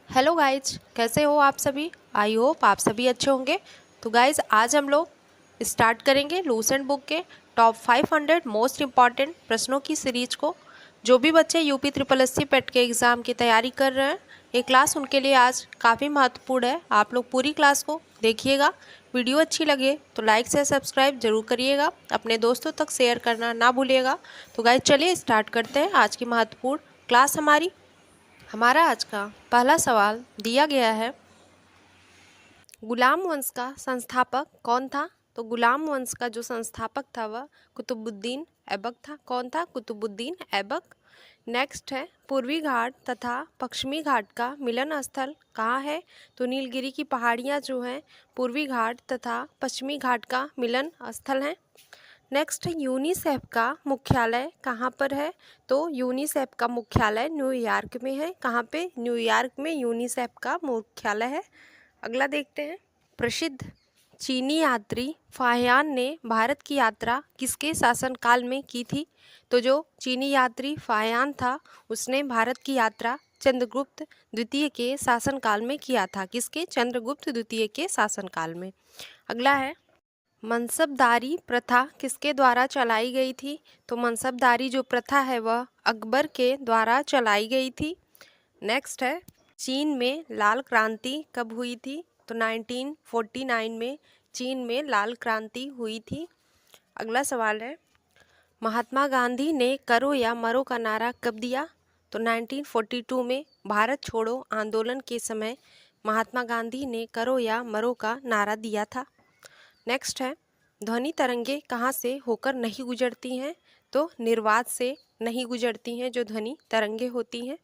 Hello guys, कैसे हो आप सभी। आई होप आप सभी अच्छे होंगे। तो गाइज आज हम लोग स्टार्ट करेंगे लूसेंट बुक के टॉप 500 मोस्ट इम्पॉर्टेंट प्रश्नों की सीरीज को। जो भी बच्चे यूपी ट्रिपल एस सी पेट के एग्ज़ाम की तैयारी कर रहे हैं, ये क्लास उनके लिए आज काफ़ी महत्वपूर्ण है। आप लोग पूरी क्लास को देखिएगा। वीडियो अच्छी लगे तो लाइक से सब्सक्राइब जरूर करिएगा, अपने दोस्तों तक शेयर करना ना भूलिएगा। तो गाइज चलिए स्टार्ट करते हैं आज की महत्वपूर्ण क्लास हमारी। हमारा आज का पहला सवाल दिया गया है, गुलाम वंश का संस्थापक कौन था। तो गुलाम वंश का जो संस्थापक था वह कुतुबुद्दीन ऐबक था। कौन था? कुतुबुद्दीन ऐबक। नेक्स्ट है, पूर्वी घाट तथा पश्चिमी घाट का मिलन स्थल कहाँ है। तो नीलगिरी की पहाड़ियाँ जो हैं पूर्वी घाट तथा पश्चिमी घाट का मिलन स्थल हैं। नेक्स्ट है, यूनिसेफ का मुख्यालय कहाँ पर है। तो यूनिसेफ का मुख्यालय न्यूयॉर्क में है। कहाँ पे? न्यूयॉर्क में यूनिसेफ का मुख्यालय है। अगला देखते हैं, प्रसिद्ध चीनी यात्री फाहियान ने भारत की यात्रा किसके शासनकाल में की थी। तो जो चीनी यात्री फाहियान था उसने भारत की यात्रा चंद्रगुप्त द्वितीय के शासनकाल में किया था। किसके? चंद्रगुप्त द्वितीय के शासनकाल में। अगला है, मनसबदारी प्रथा किसके द्वारा चलाई गई थी। तो मनसबदारी जो प्रथा है वह अकबर के द्वारा चलाई गई थी। नेक्स्ट है, चीन में लाल क्रांति कब हुई थी। तो 1949 में चीन में लाल क्रांति हुई थी। अगला सवाल है, महात्मा गांधी ने करो या मरो का नारा कब दिया। तो 1942 में भारत छोड़ो आंदोलन के समय महात्मा गांधी ने करो या मरो का नारा दिया था। नेक्स्ट है, ध्वनि तरंगे कहाँ से होकर नहीं गुजरती हैं। तो निर्वात से नहीं गुजरती हैं जो ध्वनि तरंगे होती हैं।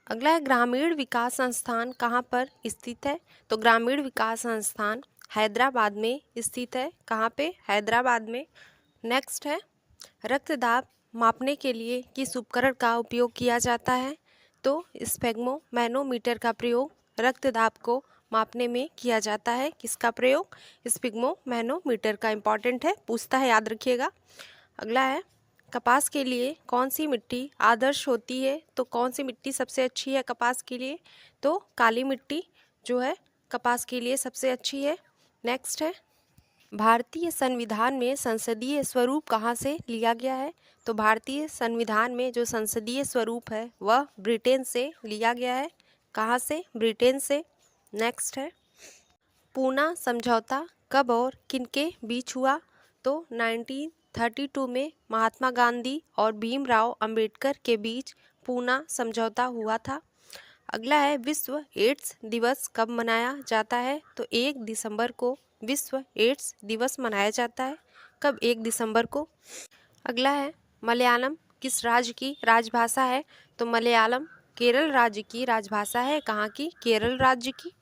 अगला है, ग्रामीण विकास संस्थान कहाँ पर स्थित है। तो ग्रामीण विकास संस्थान हैदराबाद में स्थित है। कहाँ पे? हैदराबाद में। नेक्स्ट है, रक्तदाब मापने के लिए किस उपकरण का उपयोग किया जाता है। तो स्फेग्मोमैनोमीटर का प्रयोग रक्तदाब को मापने में किया जाता है। किसका प्रयोग? स्फेग्मोमैनोमीटर का। इंपॉर्टेंट है, पूछता है, याद रखिएगा। अगला है, कपास के लिए कौन सी मिट्टी आदर्श होती है। तो कौन सी मिट्टी सबसे अच्छी है कपास के लिए। तो काली मिट्टी जो है कपास के लिए सबसे अच्छी है। नेक्स्ट है, भारतीय संविधान में संसदीय स्वरूप कहाँ से लिया गया है। तो भारतीय संविधान में जो संसदीय स्वरूप है वह ब्रिटेन से लिया गया है। कहाँ से? ब्रिटेन से। नेक्स्ट है, पूना समझौता कब और किनके बीच हुआ। तो 1932 में महात्मा गांधी और भीमराव अंबेडकर के बीच पूना समझौता हुआ था। अगला है, विश्व एड्स दिवस कब मनाया जाता है। तो 1 दिसंबर को विश्व एड्स दिवस मनाया जाता है। कब? 1 दिसंबर को। अगला है, मलयालम किस राज्य की राजभाषा है। तो मलयालम केरल राज्य की राजभाषा है। कहाँ की? केरल राज्य की।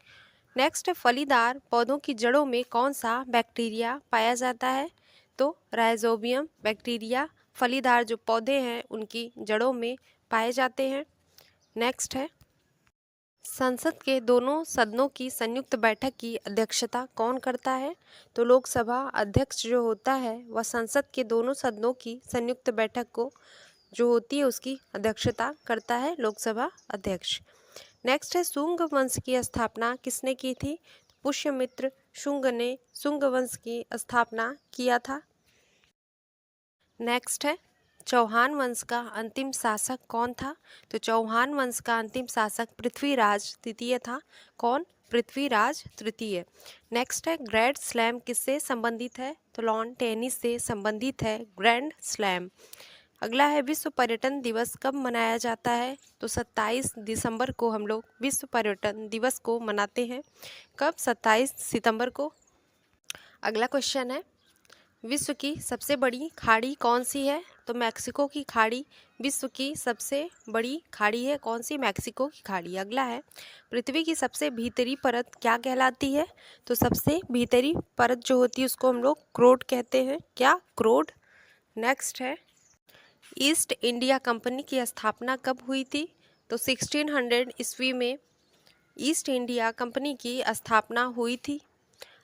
नेक्स्ट है, फलीदार पौधों की जड़ों में कौन सा बैक्टीरिया पाया जाता है। तो राइजोबियम बैक्टीरिया फलीदार जो पौधे हैं उनकी जड़ों में पाए जाते हैं। नेक्स्ट है, संसद के दोनों सदनों की संयुक्त बैठक की अध्यक्षता कौन करता है। तो लोकसभा अध्यक्ष जो होता है वह संसद के दोनों सदनों की संयुक्त बैठक को जो होती है उसकी अध्यक्षता करता है लोकसभा अध्यक्ष। नेक्स्ट है, शुंग वंश की स्थापना किसने की थी। पुष्यमित्र शुंग ने शुंग वंश की स्थापना किया था। नेक्स्ट है, चौहान वंश का अंतिम शासक कौन था। तो चौहान वंश का अंतिम शासक पृथ्वीराज तृतीय था। कौन? पृथ्वीराज तृतीय। नेक्स्ट है, ग्रैंड स्लैम किससे संबंधित है। तो लॉन टेनिस से संबंधित है ग्रैंड स्लैम। अगला है, विश्व पर्यटन दिवस कब मनाया जाता है। तो 27 दिसंबर को हम लोग विश्व पर्यटन दिवस को मनाते हैं। कब? 27 सितंबर को। अगला क्वेश्चन है, विश्व की सबसे बड़ी खाड़ी कौन सी है। तो मैक्सिको की खाड़ी विश्व की सबसे बड़ी खाड़ी है। कौन सी? मैक्सिको की खाड़ी। अगला है, पृथ्वी की सबसे भीतरी परत क्या कहलाती है। तो सबसे भीतरी परत जो होती है उसको हम लोग क्रोड कहते हैं। क्या? क्रोड। नेक्स्ट है, ईस्ट इंडिया कंपनी की स्थापना कब हुई थी। तो 1600 ईस्वी में ईस्ट इंडिया कंपनी की स्थापना हुई थी।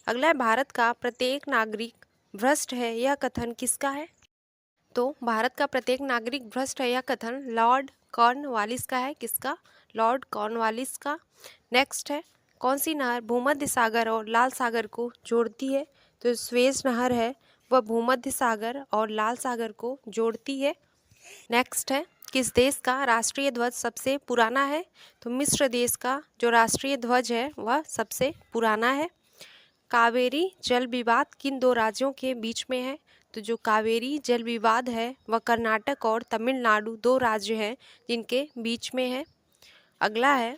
अगला है, भारत का प्रत्येक नागरिक भ्रष्ट है यह कथन किसका है। तो भारत का प्रत्येक नागरिक भ्रष्ट है यह कथन लॉर्ड कॉर्नवालिस का है। किसका? लॉर्ड कॉर्नवालिस का। नेक्स्ट है, कौन सी नहर भूमध्य सागर और लाल सागर को जोड़ती है? तो स्वेज नहर है, वह भूमध्य सागर और लाल सागर को जोड़ती है। नेक्स्ट है, किस देश का राष्ट्रीय ध्वज सबसे पुराना है? तो मिस्र देश का जो राष्ट्रीय ध्वज है वह सबसे पुराना है। कावेरी जल विवाद किन दो राज्यों के बीच में है? तो जो कावेरी जल विवाद है वह कर्नाटक और तमिलनाडु दो राज्य हैं जिनके बीच में है। अगला है,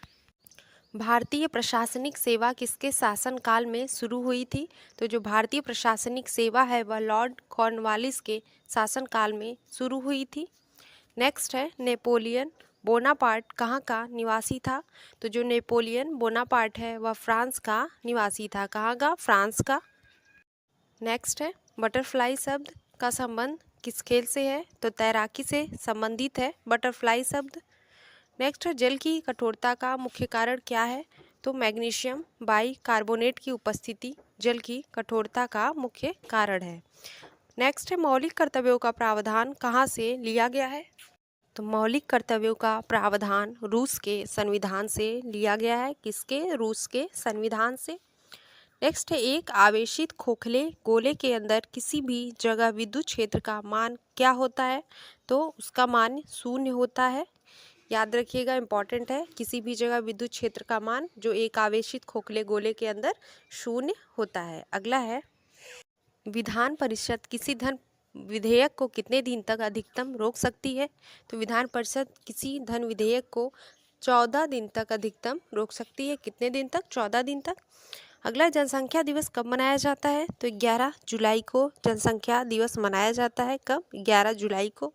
भारतीय प्रशासनिक सेवा किसके शासनकाल में शुरू हुई थी? तो जो भारतीय प्रशासनिक सेवा है वह लॉर्ड कॉर्नवालिस के शासनकाल में शुरू हुई थी। नेक्स्ट है, नेपोलियन बोनापार्ट कहाँ का निवासी था? तो जो नेपोलियन बोनापार्ट है वह फ्रांस का निवासी था। कहाँ का? फ्रांस का। नेक्स्ट है, बटरफ्लाई शब्द का संबंध किस खेल से है? तो तैराकी से संबंधित है बटरफ्लाई शब्द। नेक्स्ट है, जल की कठोरता का मुख्य कारण क्या है? तो मैग्नीशियम बाइकार्बोनेट की उपस्थिति जल की कठोरता का मुख्य कारण है। नेक्स्ट है, मौलिक कर्तव्यों का प्रावधान कहाँ से लिया गया है? तो मौलिक कर्तव्यों का प्रावधान रूस के संविधान से लिया गया है। किसके? रूस के संविधान से। नेक्स्ट है, एक आवेशित खोखले गोले के अंदर किसी भी जगह विद्युत क्षेत्र का मान क्या होता है? तो उसका मान 0 होता है। याद रखिएगा, इंपॉर्टेंट है, किसी भी जगह विद्युत क्षेत्र का मान जो एक आवेशित खोखले गोले के अंदर 0 होता है। अगला है, विधान परिषद किसी धन विधेयक को कितने दिन तक अधिकतम रोक सकती है? तो विधान परिषद किसी धन विधेयक को 14 दिन तक अधिकतम रोक सकती है। कितने दिन तक? 14 दिन तक। अगला, जनसंख्या दिवस कब मनाया जाता है? तो 11 जुलाई को जनसंख्या दिवस मनाया जाता है। कब? 11 जुलाई को।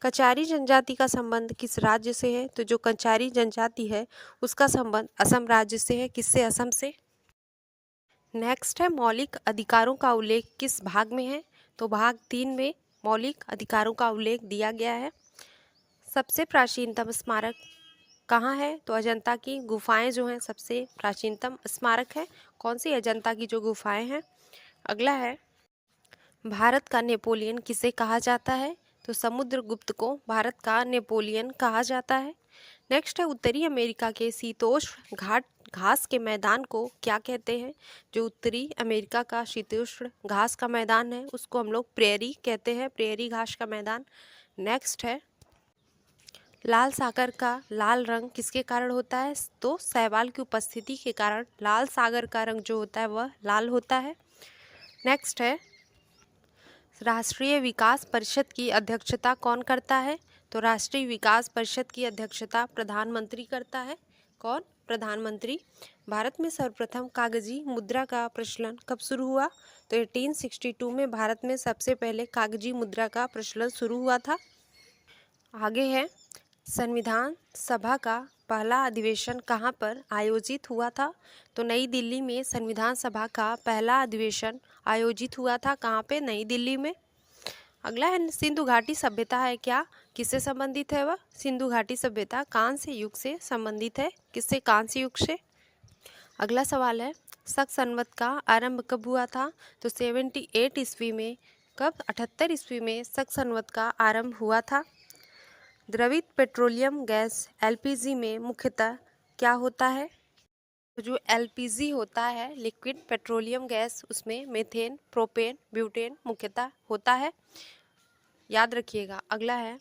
कचारी जनजाति का संबंध किस राज्य से है? तो जो कचारी जनजाति है उसका संबंध असम राज्य से है। किससे? असम से। नेक्स्ट है, मौलिक अधिकारों का उल्लेख किस भाग में है? तो भाग 3 में मौलिक अधिकारों का उल्लेख दिया गया है। सबसे प्राचीनतम स्मारक कहाँ है? तो अजंता की गुफाएं जो हैं सबसे प्राचीनतम स्मारक है। कौन सी? अजंता की जो गुफाएं हैं। अगला है, भारत का नेपोलियन किसे कहा जाता है? तो समुद्रगुप्त को भारत का नेपोलियन कहा जाता है। नेक्स्ट है, उत्तरी अमेरिका के शीतोष्ण घाट घास के मैदान को क्या कहते हैं? जो उत्तरी अमेरिका का शीतोष्ण घास का मैदान है उसको हम लोग प्रेयरी कहते हैं, प्रेयरी घास का मैदान। नेक्स्ट है, लाल सागर का लाल रंग किसके कारण होता है? तो शैवाल की उपस्थिति के कारण लाल सागर का रंग जो होता है वह लाल होता है। नेक्स्ट है, राष्ट्रीय विकास परिषद की अध्यक्षता कौन करता है? तो राष्ट्रीय विकास परिषद की अध्यक्षता प्रधानमंत्री करता है। कौन? प्रधानमंत्री। भारत में सर्वप्रथम कागजी मुद्रा का प्रचलन कब शुरू हुआ? तो 1862 में भारत में सबसे पहले कागजी मुद्रा का प्रचलन शुरू हुआ था। आगे है, संविधान सभा का पहला अधिवेशन कहाँ पर आयोजित हुआ था? तो नई दिल्ली में संविधान सभा का पहला अधिवेशन आयोजित हुआ था। कहाँ पे? नई दिल्ली में। अगला है, सिंधु घाटी सभ्यता है क्या? किससे संबंधित है वह? सिंधु घाटी सभ्यता कांस्य युग से संबंधित है। किससे? कांस्य युग से। अगला सवाल है, शक संवत का आरंभ कब हुआ था? तो 78 ईस्वी में। कब? 78 ईस्वी में शक संवत का आरंभ हुआ था। द्रवित पेट्रोलियम गैस एलपीजी में मुख्यतः क्या होता है? तो जो एलपीजी होता है लिक्विड पेट्रोलियम गैस उसमें मीथेन, प्रोपेन, ब्यूटेन मुख्यतः होता है। याद रखिएगा। अगला है,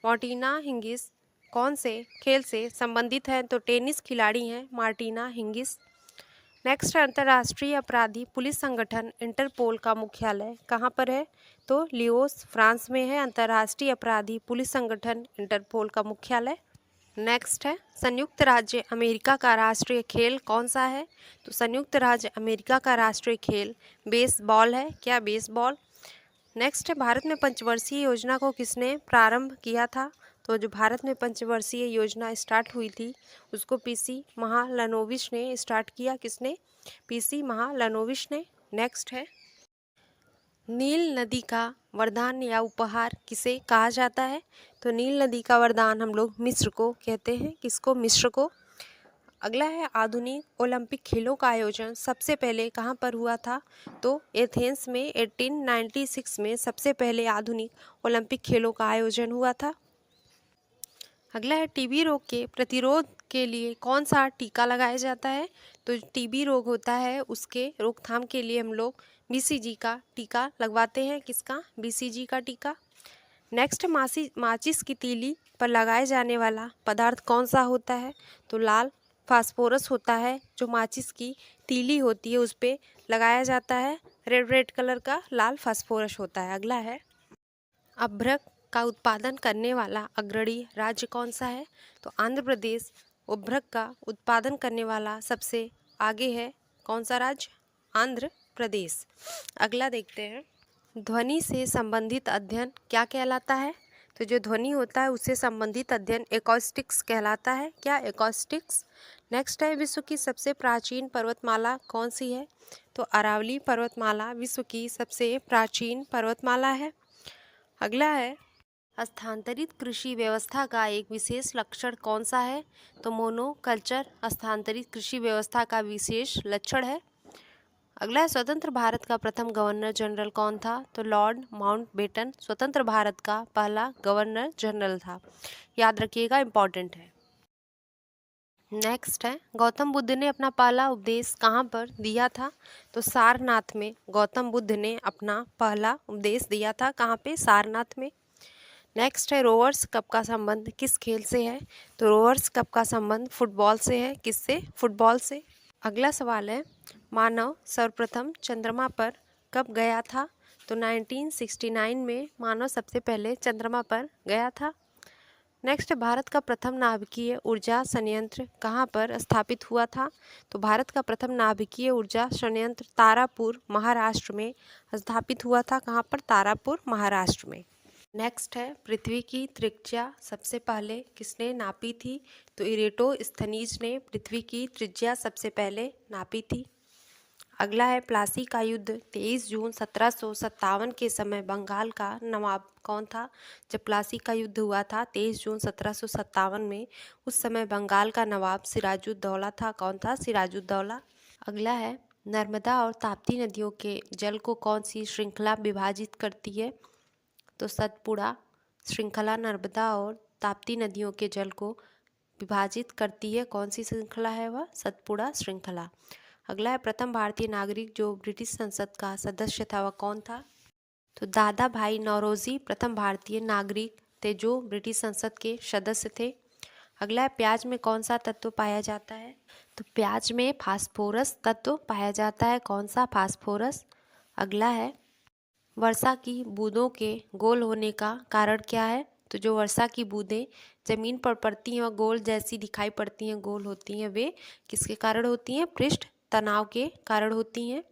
मार्टिना हिंगिस कौन से खेल से संबंधित है? तो टेनिस खिलाड़ी हैं मार्टिना हिंगिस। नेक्स्ट है, अंतर्राष्ट्रीय अपराधी पुलिस संगठन इंटरपोल का मुख्यालय कहाँ पर है? तो लियोस फ्रांस में है अंतर्राष्ट्रीय अपराधी पुलिस संगठन इंटरपोल का मुख्यालय। नेक्स्ट है, संयुक्त राज्य अमेरिका का राष्ट्रीय खेल कौन सा है? तो संयुक्त राज्य अमेरिका का राष्ट्रीय खेल बेसबॉल है। क्या? बेसबॉल। नेक्स्ट है, भारत में पंचवर्षीय योजना को किसने प्रारंभ किया था? तो जो भारत में पंचवर्षीय योजना स्टार्ट हुई थी उसको पीसी महालनोबिस ने स्टार्ट किया। किसने? पीसी महालनोबिस ने। नेक्स्ट है, नील नदी का वरदान या उपहार किसे कहा जाता है? तो नील नदी का वरदान हम लोग मिस्र को कहते हैं। किसको? मिस्र को। अगला है, आधुनिक ओलंपिक खेलों का आयोजन सबसे पहले कहाँ पर हुआ था? तो एथेंस में 1896 में सबसे पहले आधुनिक ओलंपिक खेलों का आयोजन हुआ था। अगला है, टीबी रोग के प्रतिरोध के लिए कौन सा टीका लगाया जाता है? तो टीबी रोग होता है उसके रोकथाम के लिए हम लोग बीसीजी का टीका लगवाते हैं। किसका? बीसीजी का टीका। नेक्स्ट, माचिस की तीली पर लगाए जाने वाला पदार्थ कौन सा होता है? तो लाल फास्फोरस होता है, जो माचिस की तीली होती है उस पे लगाया जाता है। रेड रेड कलर का लाल फास्फोरस होता है। अगला है, अभ्रक का उत्पादन करने वाला अग्रणी राज्य कौन सा है? तो आंध्र प्रदेश अभ्रक का उत्पादन करने वाला सबसे आगे है। कौन सा राज्य? आंध्र प्रदेश। अगला देखते हैं, ध्वनि से संबंधित अध्ययन क्या कहलाता है? तो जो ध्वनि होता है उससे संबंधित अध्ययन एकॉस्टिक्स कहलाता है। क्या? एकॉस्टिक्स। नेक्स्ट है, विश्व की सबसे प्राचीन पर्वतमाला कौन सी है? तो अरावली पर्वतमाला विश्व की सबसे प्राचीन पर्वतमाला है। अगला है, स्थानांतरित कृषि व्यवस्था का एक विशेष लक्षण कौन सा है? तो मोनोकल्चर स्थानांतरित कृषि व्यवस्था का विशेष लक्षण है। अगला है, स्वतंत्र भारत का प्रथम गवर्नर जनरल कौन था? तो लॉर्ड माउंटबेटन स्वतंत्र भारत का पहला गवर्नर जनरल था। याद रखिएगा, इंपॉर्टेंट है। नेक्स्ट है, गौतम बुद्ध ने अपना पहला उपदेश कहाँ पर दिया था? तो सारनाथ में गौतम बुद्ध ने अपना पहला उपदेश दिया था। कहाँ पे? सारनाथ में। नेक्स्ट है, रोवर्स कप का संबंध किस खेल से है? तो रोवर्स कप का संबंध फुटबॉल से है। किससे? फुटबॉल से। अगला सवाल है, मानव सर्वप्रथम चंद्रमा पर कब गया था? तो 1969 में मानव सबसे पहले चंद्रमा पर गया था। नेक्स्ट, भारत का प्रथम नाभिकीय ऊर्जा संयंत्र कहाँ पर स्थापित हुआ था? तो भारत का प्रथम नाभिकीय ऊर्जा संयंत्र तारापुर महाराष्ट्र में स्थापित हुआ था। कहाँ पर? तारापुर महाराष्ट्र में। नेक्स्ट है, पृथ्वी की त्रिज्या सबसे पहले किसने नापी थी? तो इरेटोस्थनीज ने पृथ्वी की त्रिज्या सबसे पहले नापी थी। अगला है, प्लासी का युद्ध 23 जून 1757 के समय बंगाल का नवाब कौन था? जब प्लासी का युद्ध हुआ था 23 जून 1757 में, उस समय बंगाल का नवाब सिराजुद्दौला था। कौन था? सिराजुद्दौला। अगला है, नर्मदा और ताप्ती नदियों के जल को कौन सी श्रृंखला विभाजित करती है? तो सतपुड़ा श्रृंखला नर्मदा और ताप्ती नदियों के जल को विभाजित करती है। कौन सी श्रृंखला है वह? सतपुड़ा श्रृंखला। अगला है, प्रथम भारतीय नागरिक जो ब्रिटिश संसद का सदस्य था वह कौन था? तो दादा भाई नौरोजी प्रथम भारतीय नागरिक थे जो ब्रिटिश संसद के सदस्य थे। अगला है, प्याज में कौन सा तत्व पाया जाता है? तो प्याज में फास्फोरस तत्व पाया जाता है। कौन सा? फास्फोरस। अगला है, वर्षा की बूंदों के गोल होने का कारण क्या है? तो जो वर्षा की बूंदें जमीन पर पड़ती हैं और गोल जैसी दिखाई पड़ती हैं, गोल होती हैं, वे किसके कारण होती हैं? पृष्ठ तनाव के कारण होती हैं।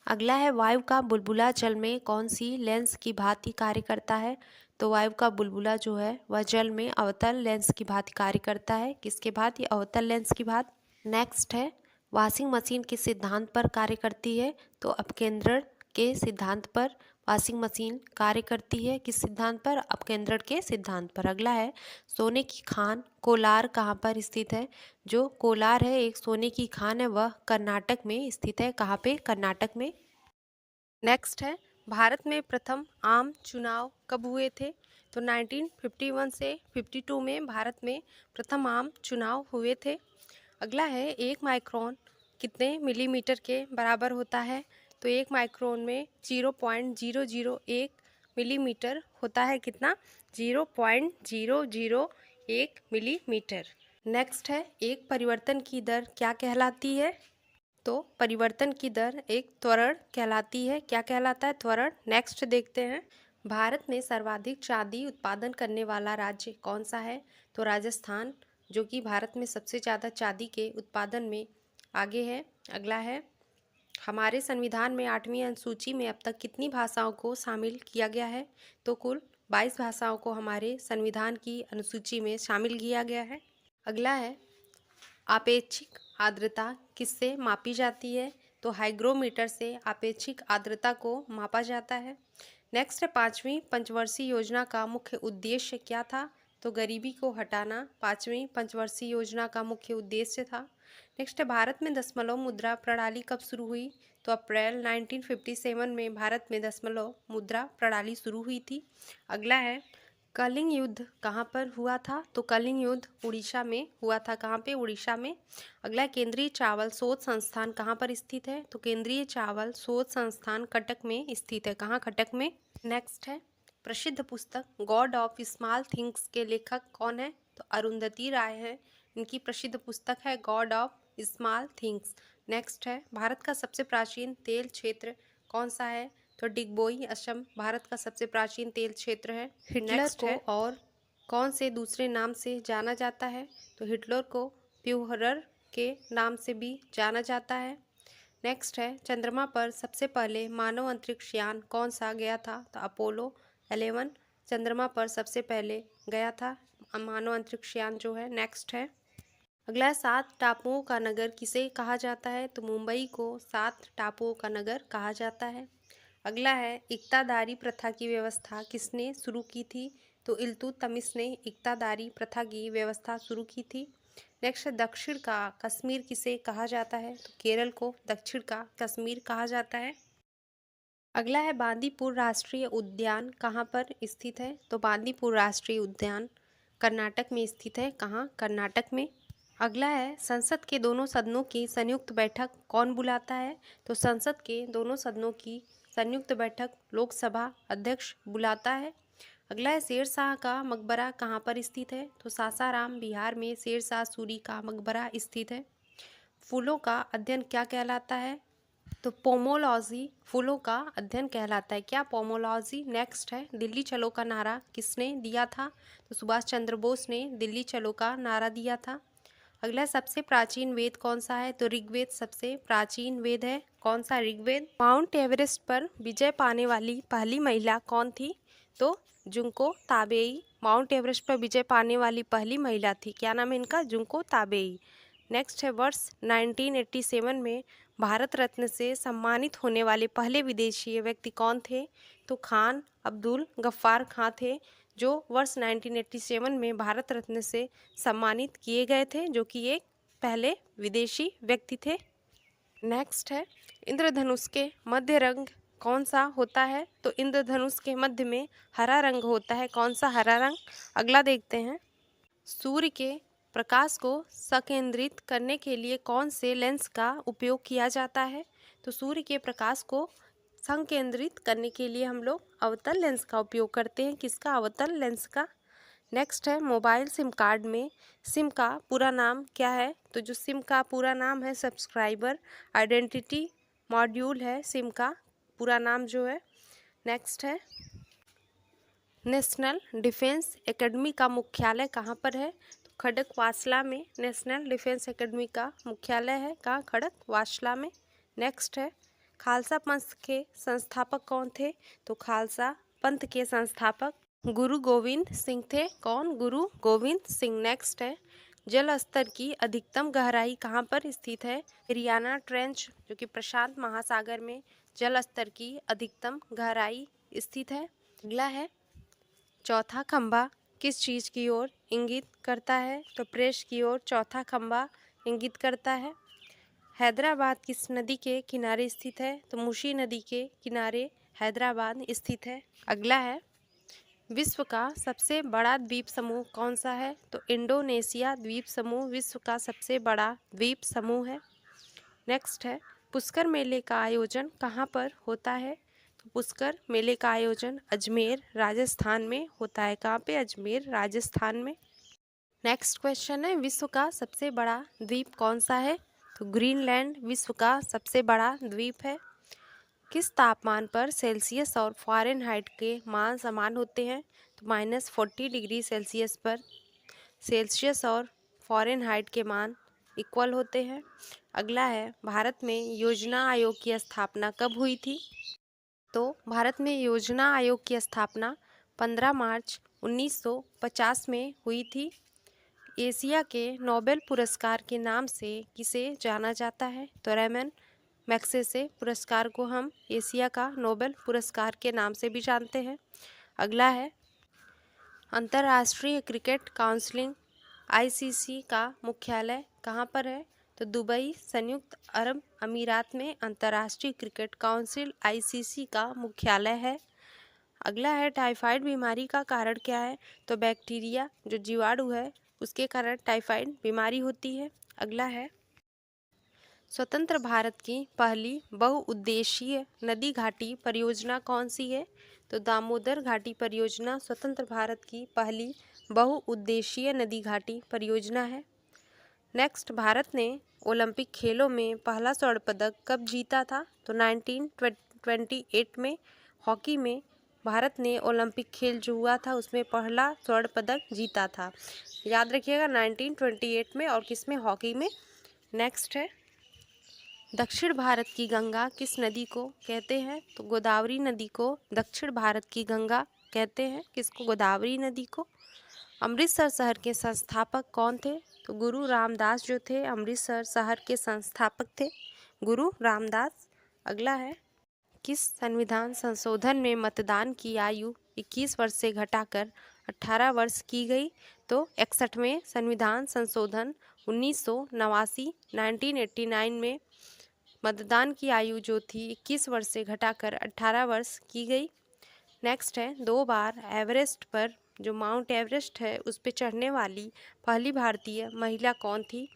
अगला है, वायु का बुलबुला जल में कौन सी लेंस की भांति कार्य करता है? तो वायु का बुलबुला जो है वह जल में अवतल लेंस की भांति कार्य करता है। किसके भांति? अवतल लेंस की भांति। नेक्स्ट है, वॉशिंग मशीन किस सिद्धांत पर कार्य करती है? तो अपकेंद्रण के सिद्धांत पर वॉशिंग मशीन कार्य करती है। किस सिद्धांत पर? अपकेंद्रण के सिद्धांत पर। अगला है, सोने की खान कोलार कहाँ पर स्थित है? जो कोलार है एक सोने की खान है, वह कर्नाटक में स्थित है। कहाँ पे? कर्नाटक में। नेक्स्ट है, भारत में प्रथम आम चुनाव कब हुए थे? तो 1951 से 52 में भारत में प्रथम आम चुनाव हुए थे। अगला है, एक माइक्रोन कितने मिलीमीटर के बराबर होता है? तो एक माइक्रोन में 0.001 मिलीमीटर होता है। कितना? 0.001 मिलीमीटर। नेक्स्ट है, एक परिवर्तन की दर क्या कहलाती है? तो परिवर्तन की दर एक त्वरण कहलाती है। क्या कहलाता है? त्वरण। नेक्स्ट देखते हैं, भारत में सर्वाधिक चांदी उत्पादन करने वाला राज्य कौन सा है? तो राजस्थान, जो कि भारत में सबसे ज़्यादा चांदी के उत्पादन में आगे है। अगला है, हमारे संविधान में 8वीं अनुसूची में अब तक कितनी भाषाओं को शामिल किया गया है? तो कुल 22 भाषाओं को हमारे संविधान की अनुसूची में शामिल किया गया है। अगला है, आपेक्षिक आर्द्रता किससे मापी जाती है? तो हाइग्रोमीटर से आपेक्षिक आर्द्रता को मापा जाता है। नेक्स्ट है, 5वीं पंचवर्षीय योजना का मुख्य उद्देश्य क्या था? तो गरीबी को हटाना 5वीं पंचवर्षीय योजना का मुख्य उद्देश्य था। नेक्स्ट है, भारत में दशमलव मुद्रा प्रणाली कब शुरू हुई? तो अप्रैल 1957 में भारत में दशमलव मुद्रा प्रणाली शुरू हुई थी। अगला है, कलिंग युद्ध कहाँ पर हुआ था? तो कलिंग युद्ध उड़ीसा में हुआ था। कहाँ पे? उड़ीसा में। अगला, केंद्रीय चावल शोध संस्थान कहाँ पर स्थित है? तो केंद्रीय चावल शोध संस्थान कटक में स्थित है। कहाँ? कटक में। नेक्स्ट है, प्रसिद्ध पुस्तक गॉड ऑफ स्मॉल थिंग्स के लेखक कौन है? तो अरुंधति राय है। इनकी प्रसिद्ध पुस्तक है God of small things. Next है, भारत का सबसे प्राचीन तेल क्षेत्र कौन सा है? तो डिगबोई असम भारत का सबसे प्राचीन तेल क्षेत्र है। हिटलर को और कौन से दूसरे नाम से जाना जाता है? तो हिटलर को प्यूहरर के नाम से भी जाना जाता है। नेक्स्ट है, चंद्रमा पर सबसे पहले मानव अंतरिक्ष यान कौन सा गया था? तो अपोलो 11 चंद्रमा पर सबसे पहले गया था मानव अंतरिक्ष यान जो है। नेक्स्ट है, अगला, 7 टापुओं का नगर किसे कहा जाता है? तो मुंबई को 7 टापुओं का नगर कहा जाता है। अगला है, इक्तादारी प्रथा की व्यवस्था किसने शुरू की थी? तो इल्तुतमिश ने इक्तादारी प्रथा की व्यवस्था शुरू की थी। नेक्स्ट, दक्षिण का कश्मीर किसे कहा जाता है? तो केरल को दक्षिण का कश्मीर कहा जाता है। अगला है, बांदीपुर राष्ट्रीय उद्यान कहाँ पर स्थित है? तो बांदीपुर राष्ट्रीय उद्यान कर्नाटक में स्थित है। कहाँ? कर्नाटक में। अगला है, संसद के दोनों सदनों की संयुक्त बैठक कौन बुलाता है? तो संसद के दोनों सदनों की संयुक्त बैठक लोकसभा अध्यक्ष बुलाता है। अगला है, शेरशाह का मकबरा कहाँ पर स्थित है? तो सासाराम बिहार में शेरशाह सूरी का मकबरा स्थित है। फूलों का अध्ययन क्या कहलाता है? तो पोमोलॉजी फूलों का अध्ययन कहलाता है। क्या? पोमोलॉजी। नेक्स्ट है, दिल्ली चलो का नारा किसने दिया था? तो सुभाष चंद्र बोस ने दिल्ली चलो का नारा दिया था। अगला, सबसे प्राचीन वेद कौन सा है? तो ऋग्वेद सबसे प्राचीन वेद है। कौन सा? ऋग्वेद। माउंट एवरेस्ट पर विजय पाने वाली पहली महिला कौन थी? तो जुंको ताबेई माउंट एवरेस्ट पर विजय पाने वाली पहली महिला थी। क्या नाम है इनका? Junko Tabei. नेक्स्ट है, वर्ष 1987 में भारत रत्न से सम्मानित होने वाले पहले विदेशी व्यक्ति कौन थे? तो खान अब्दुल गफ्फार खां थे, जो वर्ष 1987 में भारत रत्न से सम्मानित किए गए थे, जो कि एक पहले विदेशी व्यक्ति थे। नेक्स्ट है, इंद्रधनुष के मध्य रंग कौन सा होता है? तो इंद्रधनुष के मध्य में हरा रंग होता है। कौन सा हरा रंग? अगला देखते हैं, सूर्य के प्रकाश को संकेंद्रित करने के लिए कौन से लेंस का उपयोग किया जाता है? तो सूर्य के प्रकाश को संकेंद्रित करने के लिए हम लोग अवतल लेंस का उपयोग करते हैं। किसका? अवतल लेंस का। नेक्स्ट है, मोबाइल सिम कार्ड में सिम का पूरा नाम क्या है? तो जो सिम का पूरा नाम है सब्सक्राइबर आइडेंटिटी मॉड्यूल है सिम का पूरा नाम जो है। नेक्स्ट है, नेशनल डिफेंस एकेडमी का मुख्यालय कहाँ पर है? तो खड़गवासला में नेशनल डिफेंस एकेडमी का मुख्यालय है। कहाँ? खड़गवासला में। नेक्स्ट है, खालसा पंथ के संस्थापक कौन थे? तो खालसा पंथ के संस्थापक गुरु गोविंद सिंह थे। कौन? गुरु गोविंद सिंह। नेक्स्ट है, जल स्तर की अधिकतम गहराई कहाँ पर स्थित है? हरियाणा ट्रेंच, जो कि प्रशांत महासागर में जल स्तर की अधिकतम गहराई स्थित है। अगला है, चौथा खंभा किस चीज़ की ओर इंगित करता है? तो प्रेस की ओर चौथा खंभा इंगित करता है। हैदराबाद किस नदी के किनारे स्थित है? तो मूसी नदी के किनारे हैदराबाद स्थित है। अगला है, विश्व का सबसे बड़ा द्वीप समूह कौन सा है? तो इंडोनेशिया द्वीप समूह विश्व का सबसे बड़ा द्वीप समूह है। नेक्स्ट है, पुष्कर मेले का आयोजन कहाँ पर होता है? तो पुष्कर मेले का आयोजन अजमेर राजस्थान में होता है। कहाँ पे? अजमेर राजस्थान में। नेक्स्ट क्वेश्चन है, विश्व का सबसे बड़ा द्वीप कौन सा है? तो ग्रीनलैंड विश्व का सबसे बड़ा द्वीप है। किस तापमान पर सेल्सियस और फ़ारेनहाइट के मान समान होते हैं? तो -40 डिग्री सेल्सियस पर सेल्सियस और फ़ारेनहाइट के मान इक्वल होते हैं। अगला है, भारत में योजना आयोग की स्थापना कब हुई थी? तो भारत में योजना आयोग की स्थापना 15 मार्च 1950 में हुई थी। एशिया के नोबेल पुरस्कार के नाम से किसे जाना जाता है? तो रेमन मैग्सेसे पुरस्कार को हम एशिया का नोबेल पुरस्कार के नाम से भी जानते हैं। अगला है, अंतर्राष्ट्रीय क्रिकेट काउंसिल आईसीसी का मुख्यालय कहाँ पर है? तो दुबई संयुक्त अरब अमीरात में अंतर्राष्ट्रीय क्रिकेट काउंसिल आईसीसी का मुख्यालय है। अगला है टाइफाइड बीमारी का कारण क्या है? तो बैक्टीरिया जो जीवाणु है उसके कारण टाइफाइड बीमारी होती है। अगला है स्वतंत्र भारत की पहली बहुउद्देशीय नदी घाटी परियोजना कौन सी है? तो दामोदर घाटी परियोजना स्वतंत्र भारत की पहली बहुउद्देशीय नदी घाटी परियोजना है। नेक्स्ट, भारत ने ओलंपिक खेलों में पहला स्वर्ण पदक कब जीता था? तो 1928 में हॉकी में भारत ने ओलंपिक खेल जो हुआ था उसमें पहला स्वर्ण पदक जीता था। याद रखिएगा 1928 में, और किस में? हॉकी में। नेक्स्ट है दक्षिण भारत की गंगा किस नदी को कहते हैं? तो गोदावरी नदी को दक्षिण भारत की गंगा कहते हैं। किसको? गोदावरी नदी को। अमृतसर शहर के संस्थापक कौन थे? तो गुरु रामदास जो थे अमृतसर शहर के संस्थापक थे, गुरु रामदास। अगला है किस संविधान संशोधन में मतदान की आयु 21 वर्ष से घटाकर 18 वर्ष की गई? तो 61वें संविधान संशोधन 1989 में मतदान की आयु जो थी 21 वर्ष से घटाकर 18 वर्ष की गई। नेक्स्ट है 2 बार एवरेस्ट पर जो माउंट एवरेस्ट है उस पर चढ़ने वाली पहली भारतीय महिला कौन थी?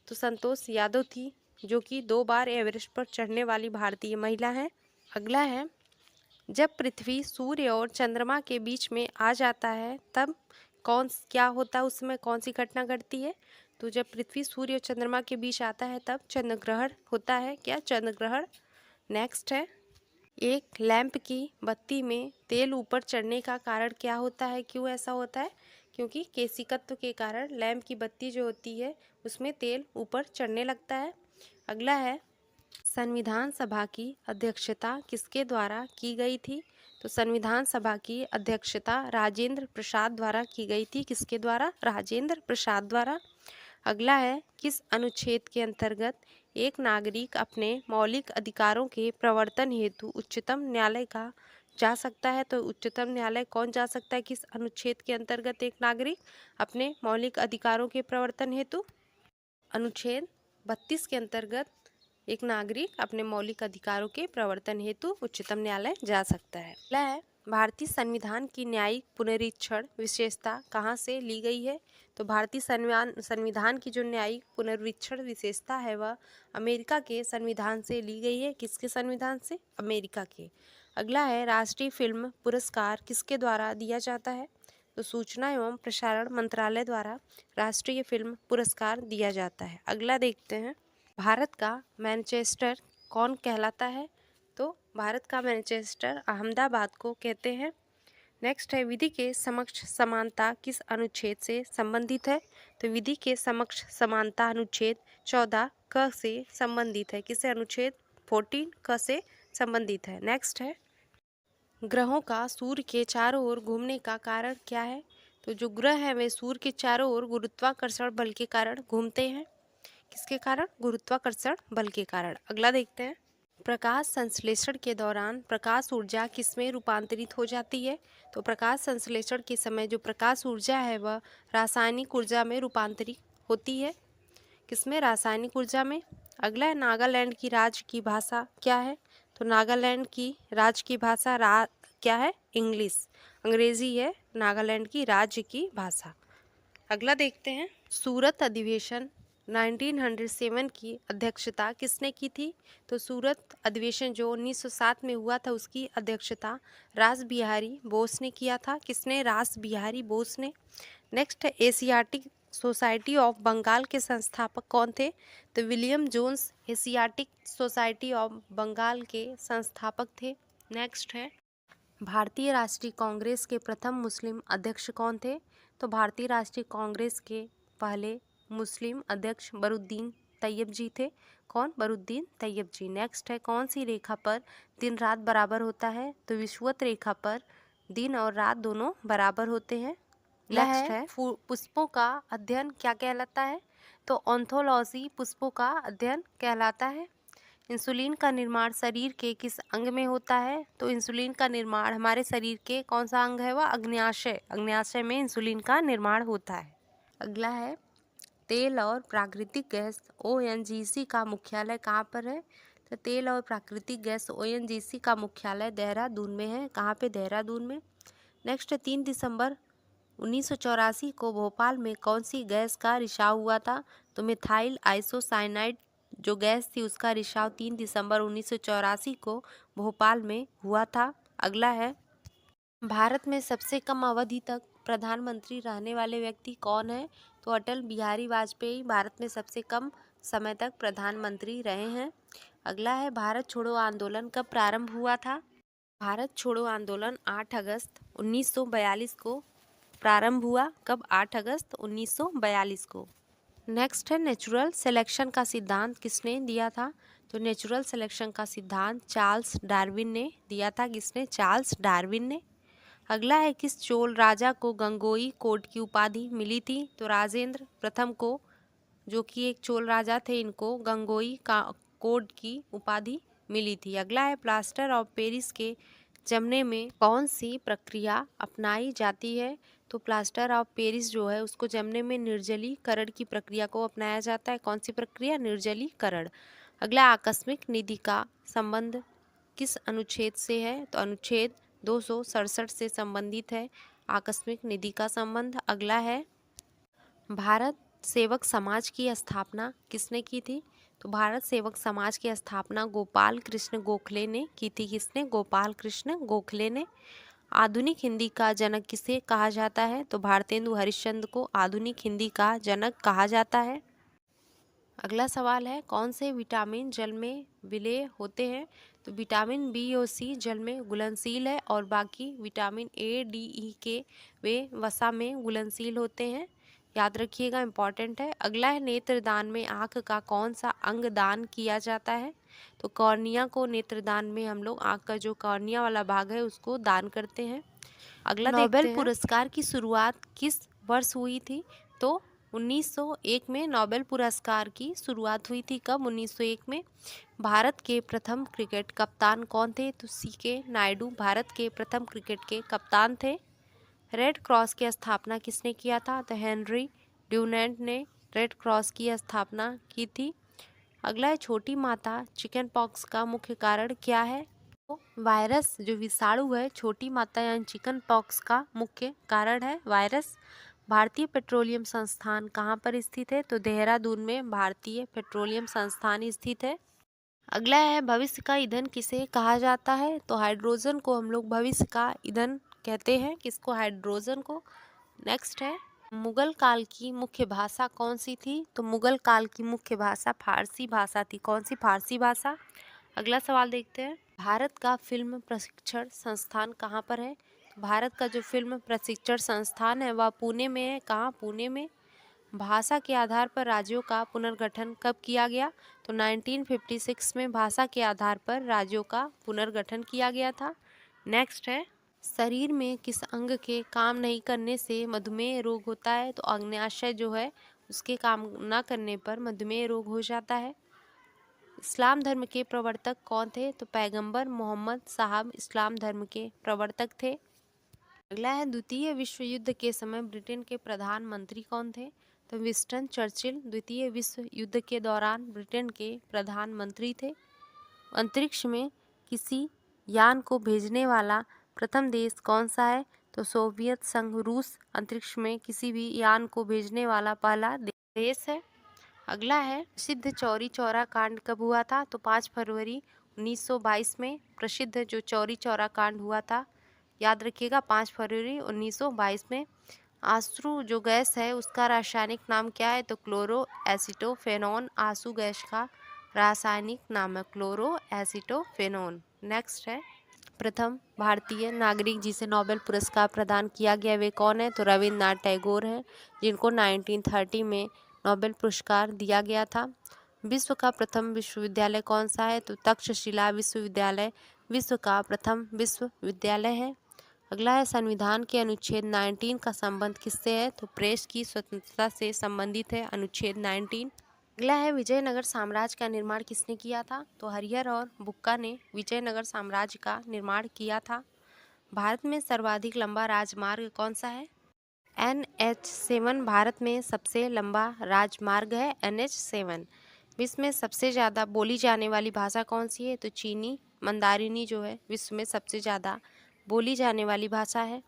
तो संतोष यादव थी, जो कि 2 बार एवरेस्ट पर चढ़ने वाली भारतीय महिला है। अगला है जब पृथ्वी सूर्य और चंद्रमा के बीच में आ जाता है तब क्या होता है? उसमें कौन सी घटना घटती है? तो जब पृथ्वी सूर्य और चंद्रमा के बीच आता है तब चंद्र ग्रहण होता है। क्या? चंद्र ग्रहण। नेक्स्ट है एक लैंप की बत्ती में तेल ऊपर चढ़ने का कारण क्या होता है? क्यों ऐसा होता है? क्योंकि केशिकत्व के कारण लैंप की बत्ती जो होती है उसमें तेल ऊपर चढ़ने लगता है। अगला है संविधान सभा की अध्यक्षता किसके द्वारा की गई थी? तो संविधान सभा की अध्यक्षता राजेंद्र प्रसाद द्वारा की गई थी। किसके द्वारा? राजेंद्र प्रसाद द्वारा। अगला है किस अनुच्छेद के अंतर्गत एक नागरिक अपने मौलिक अधिकारों के प्रवर्तन हेतु उच्चतम न्यायालय का जा सकता है? तो उच्चतम न्यायालय कौन जा सकता है? किस अनुच्छेद के अंतर्गत एक नागरिक अपने मौलिक अधिकारों के प्रवर्तन हेतु? अनुच्छेद 32 के अंतर्गत एक नागरिक अपने मौलिक अधिकारों के प्रवर्तन हेतु उच्चतम न्यायालय जा सकता है। अगला है भारतीय संविधान की न्यायिक पुनरीक्षण विशेषता कहाँ से ली गई है? तो भारतीय संविधान की जो न्यायिक पुनरीक्षण विशेषता है वह अमेरिका के संविधान से ली गई है। किसके संविधान से? अमेरिका के। अगला है राष्ट्रीय फिल्म पुरस्कार किसके द्वारा दिया जाता है? तो सूचना एवं प्रसारण मंत्रालय द्वारा राष्ट्रीय फिल्म पुरस्कार दिया जाता है। अगला देखते हैं भारत का मैनचेस्टर कौन कहलाता है? तो भारत का मैनचेस्टर अहमदाबाद को कहते हैं। नेक्स्ट है विधि के समक्ष समानता किस अनुच्छेद से संबंधित है? तो विधि के समक्ष समानता अनुच्छेद 14 क से संबंधित है। किससे? अनुच्छेद 14 क से संबंधित है। नेक्स्ट है ग्रहों का सूर्य के चारों ओर घूमने का कारण क्या है? तो जो ग्रह है वे सूर्य के चारों ओर गुरुत्वाकर्षण बल के कारण घूमते हैं। किसके कारण? गुरुत्वाकर्षण बल के कारण। अगला देखते हैं प्रकाश संश्लेषण के दौरान प्रकाश ऊर्जा किसमें रूपांतरित हो जाती है? तो प्रकाश संश्लेषण के समय जो प्रकाश ऊर्जा है वह रासायनिक ऊर्जा में रूपांतरित होती है। किसमें? रासायनिक ऊर्जा में। अगला है नागालैंड की राज्य की भाषा क्या है? तो नागालैंड की राज्य की भाषा क्या है? इंग्लिश, अंग्रेजी है नागालैंड की राज्य की भाषा। अगला देखते हैं सूरत अधिवेशन 1907 की अध्यक्षता किसने की थी? तो सूरत अधिवेशन जो 1907 में हुआ था उसकी अध्यक्षता रास बिहारी बोस ने किया था। किसने? रास बिहारी बोस ने। नेक्स्ट है एशियाटिक सोसाइटी ऑफ बंगाल के संस्थापक कौन थे? तो William Jones Asiatic Society of Bengal के संस्थापक थे। नेक्स्ट है भारतीय राष्ट्रीय कांग्रेस के प्रथम मुस्लिम अध्यक्ष कौन थे? तो भारतीय राष्ट्रीय कांग्रेस के पहले मुस्लिम अध्यक्ष बरुद्दीन तैयब जी थे। कौन? बरुद्दीन तैयब जी। नेक्स्ट है कौन सी रेखा पर दिन रात बराबर होता है? तो विषुवत रेखा पर दिन और रात दोनों बराबर होते हैं। नेक्स्ट है पुष्पों का अध्ययन क्या कहलाता है? तो ऑन्थोलॉजी पुष्पों का अध्ययन कहलाता है। इंसुलिन का निर्माण शरीर के किस अंग में होता है? तो इंसुलिन का निर्माण हमारे शरीर के कौन सा अंग है? वह अग्न्याशय, अग्न्याशय में इंसुलिन का निर्माण होता है। अगला है तेल और प्राकृतिक गैस ONGC का मुख्यालय कहाँ पर है? तो तेल और प्राकृतिक गैस ओएनजीसी का मुख्यालय देहरादून में है। कहाँ पे? देहरादून में। नेक्स्ट है 3 दिसंबर 1984 को भोपाल में कौन सी गैस का रिसाव हुआ था? तो मिथाइल आइसोसाइनाइड जो गैस थी उसका रिसाव 3 दिसंबर 1984 को भोपाल में हुआ था। अगला है भारत में सबसे कम अवधि तक प्रधानमंत्री रहने वाले व्यक्ति कौन है? तो अटल बिहारी वाजपेयी भारत में सबसे कम समय तक प्रधानमंत्री रहे हैं। अगला है भारत छोड़ो आंदोलन कब प्रारंभ हुआ था? भारत छोड़ो आंदोलन 8 अगस्त 1942 को प्रारंभ हुआ। कब? 8 अगस्त 1942 को। नेक्स्ट है नेचुरल सिलेक्शन का सिद्धांत किसने दिया था? तो नेचुरल सिलेक्शन का सिद्धांत चार्ल्स डार्विन ने दिया था। किसने? चार्ल्स डार्विन ने। अगला है किस चोल राजा को गंगोई कोट की उपाधि मिली थी? तो राजेंद्र प्रथम को, जो कि एक चोल राजा थे, इनको गंगोई का कोट की उपाधि मिली थी। अगला है प्लास्टर ऑफ पेरिस के जमने में कौन सी प्रक्रिया अपनाई जाती है? तो प्लास्टर ऑफ पेरिस जो है उसको जमने में निर्जलीकरण की प्रक्रिया को अपनाया जाता है। कौन सी प्रक्रिया? निर्जलीकरण। अगला आकस्मिक निधि का संबंध किस अनुच्छेद से है? तो अनुच्छेद 267 से संबंधित है आकस्मिक निधि का संबंध। अगला है भारत सेवक समाज की स्थापना किसने की थी? तो भारत सेवक समाज की स्थापना गोपाल कृष्ण गोखले ने की थी। किसने? गोपाल कृष्ण गोखले ने। आधुनिक हिंदी का जनक किसे कहा जाता है? तो भारतेंदु हरिश्चंद्र को आधुनिक हिंदी का जनक कहा जाता है। अगला सवाल है कौन से विटामिन जल में विलेय होते हैं? तो विटामिन बी और सी जल में घुलनशील है और बाकी विटामिन ए डी ई के वे वसा में घुलनशील होते हैं। याद रखिएगा, इंपॉर्टेंट है। अगला है नेत्रदान में आँख का कौन सा अंग दान किया जाता है? तो कॉर्निया को नेत्रदान में हम लोग आँख का जो कॉर्निया वाला भाग है उसको दान करते हैं। अगला नोबेल पुरस्कार की शुरुआत किस वर्ष हुई थी? तो 1901 में नोबेल पुरस्कार की शुरुआत हुई थी। कब? 1901 में। भारत के प्रथम क्रिकेट कप्तान कौन थे? तो सीके नायडू भारत के प्रथम क्रिकेट के कप्तान थे। रेड क्रॉस की स्थापना किसने किया था? तो हेनरी ड्यूनेंट ने रेड क्रॉस की स्थापना की थी। अगला है छोटी माता चिकन पॉक्स का मुख्य कारण क्या है? तो वायरस जो विषाणु है छोटी माता यानी चिकन पॉक्स का मुख्य कारण है वायरस। भारतीय पेट्रोलियम संस्थान कहाँ पर स्थित है? तो देहरादून में भारतीय पेट्रोलियम संस्थान स्थित है। अगला है भविष्य का ईंधन किसे कहा जाता है? तो हाइड्रोजन को हम लोग भविष्य का ईंधन कहते हैं। किसको? हाइड्रोजन को। नेक्स्ट है मुगल काल की मुख्य भाषा कौन सी थी? तो मुगल काल की मुख्य भाषा फारसी भाषा थी। कौन सी? फारसी भाषा। अगला सवाल देखते हैं भारत का फिल्म प्रशिक्षण संस्थान कहाँ पर है? भारत का जो फिल्म प्रशिक्षण संस्थान है वह पुणे में है। कहाँ? पुणे में। भाषा के आधार पर राज्यों का पुनर्गठन कब किया गया? तो 1956 में भाषा के आधार पर राज्यों का पुनर्गठन किया गया था। नेक्स्ट है शरीर में किस अंग के काम नहीं करने से मधुमेह रोग होता है? तो अग्न्याशय जो है उसके काम न करने पर मधुमेह रोग हो जाता है। इस्लाम धर्म के प्रवर्तक कौन थे? तो पैगंबर मोहम्मद साहब इस्लाम धर्म के प्रवर्तक थे। अगला है द्वितीय विश्व युद्ध के समय ब्रिटेन के प्रधानमंत्री कौन थे? तो विंस्टन चर्चिल द्वितीय विश्व युद्ध के दौरान ब्रिटेन के प्रधानमंत्री थे। अंतरिक्ष में किसी यान को भेजने वाला प्रथम देश कौन सा है? तो सोवियत संघ रूस अंतरिक्ष में किसी भी यान को भेजने वाला पहला देश है। अगला है प्रसिद्ध चौरी चौरा कांड कब हुआ था? तो 5 फरवरी 1922 में प्रसिद्ध जो चौरी चौरा कांड हुआ था, याद रखिएगा, 5 फरवरी 1922 में। आंसू जो गैस है उसका रासायनिक नाम क्या है? तो क्लोरो एसिटोफेनॉन आंसू गैस का रासायनिक नाम है क्लोरो एसिटोफेनॉन। नेक्स्ट है प्रथम भारतीय नागरिक जिसे नोबेल पुरस्कार प्रदान किया गया वे कौन है? तो रविन्द्रनाथ टैगोर हैं, जिनको 1930 में नोबेल पुरस्कार दिया गया था। विश्व का प्रथम विश्वविद्यालय कौन सा है? तो तक्षशिला विश्वविद्यालय विश्व का प्रथम विश्वविद्यालय है। अगला है संविधान के अनुच्छेद 19 का संबंध किससे है? तो प्रेस की स्वतंत्रता से संबंधित है अनुच्छेद 19। अगला है विजयनगर साम्राज्य का निर्माण किसने किया था? तो हरिहर और बुक्का ने विजयनगर साम्राज्य का निर्माण किया था। भारत में सर्वाधिक लंबा राजमार्ग कौन सा है? NH7 भारत में सबसे लंबा राजमार्ग है NH7। विश्व में सबसे ज़्यादा बोली जाने वाली भाषा कौन सी है? तो चीनी मंदारिनी जो है विश्व में सबसे ज़्यादा बोली जाने वाली भाषा है।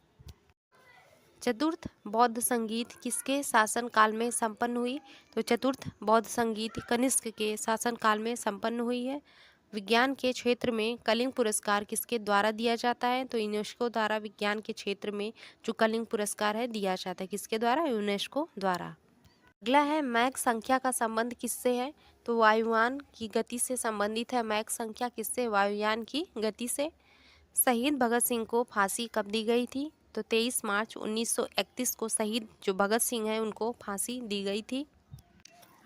चतुर्थ बौद्ध संगीत किसके शासन काल में संपन्न हुई? तो चतुर्थ बौद्ध संगीत कनिष्क के शासन काल में संपन्न हुई है। विज्ञान के क्षेत्र में कलिंग पुरस्कार किसके द्वारा दिया जाता है? तो यूनेस्को द्वारा विज्ञान के क्षेत्र में जो कलिंग पुरस्कार है दिया जाता है, किसके द्वारा? यूनेस्को द्वारा। अगला है मैक संख्या का संबंध किससे है? तो वायुयान की गति से संबंधित है। मैक संख्या किससे? वायुयान की गति से। शहीद भगत सिंह को फांसी कब दी गई थी? तो 23 मार्च 1931 को शहीद जो भगत सिंह हैं उनको फांसी दी गई थी।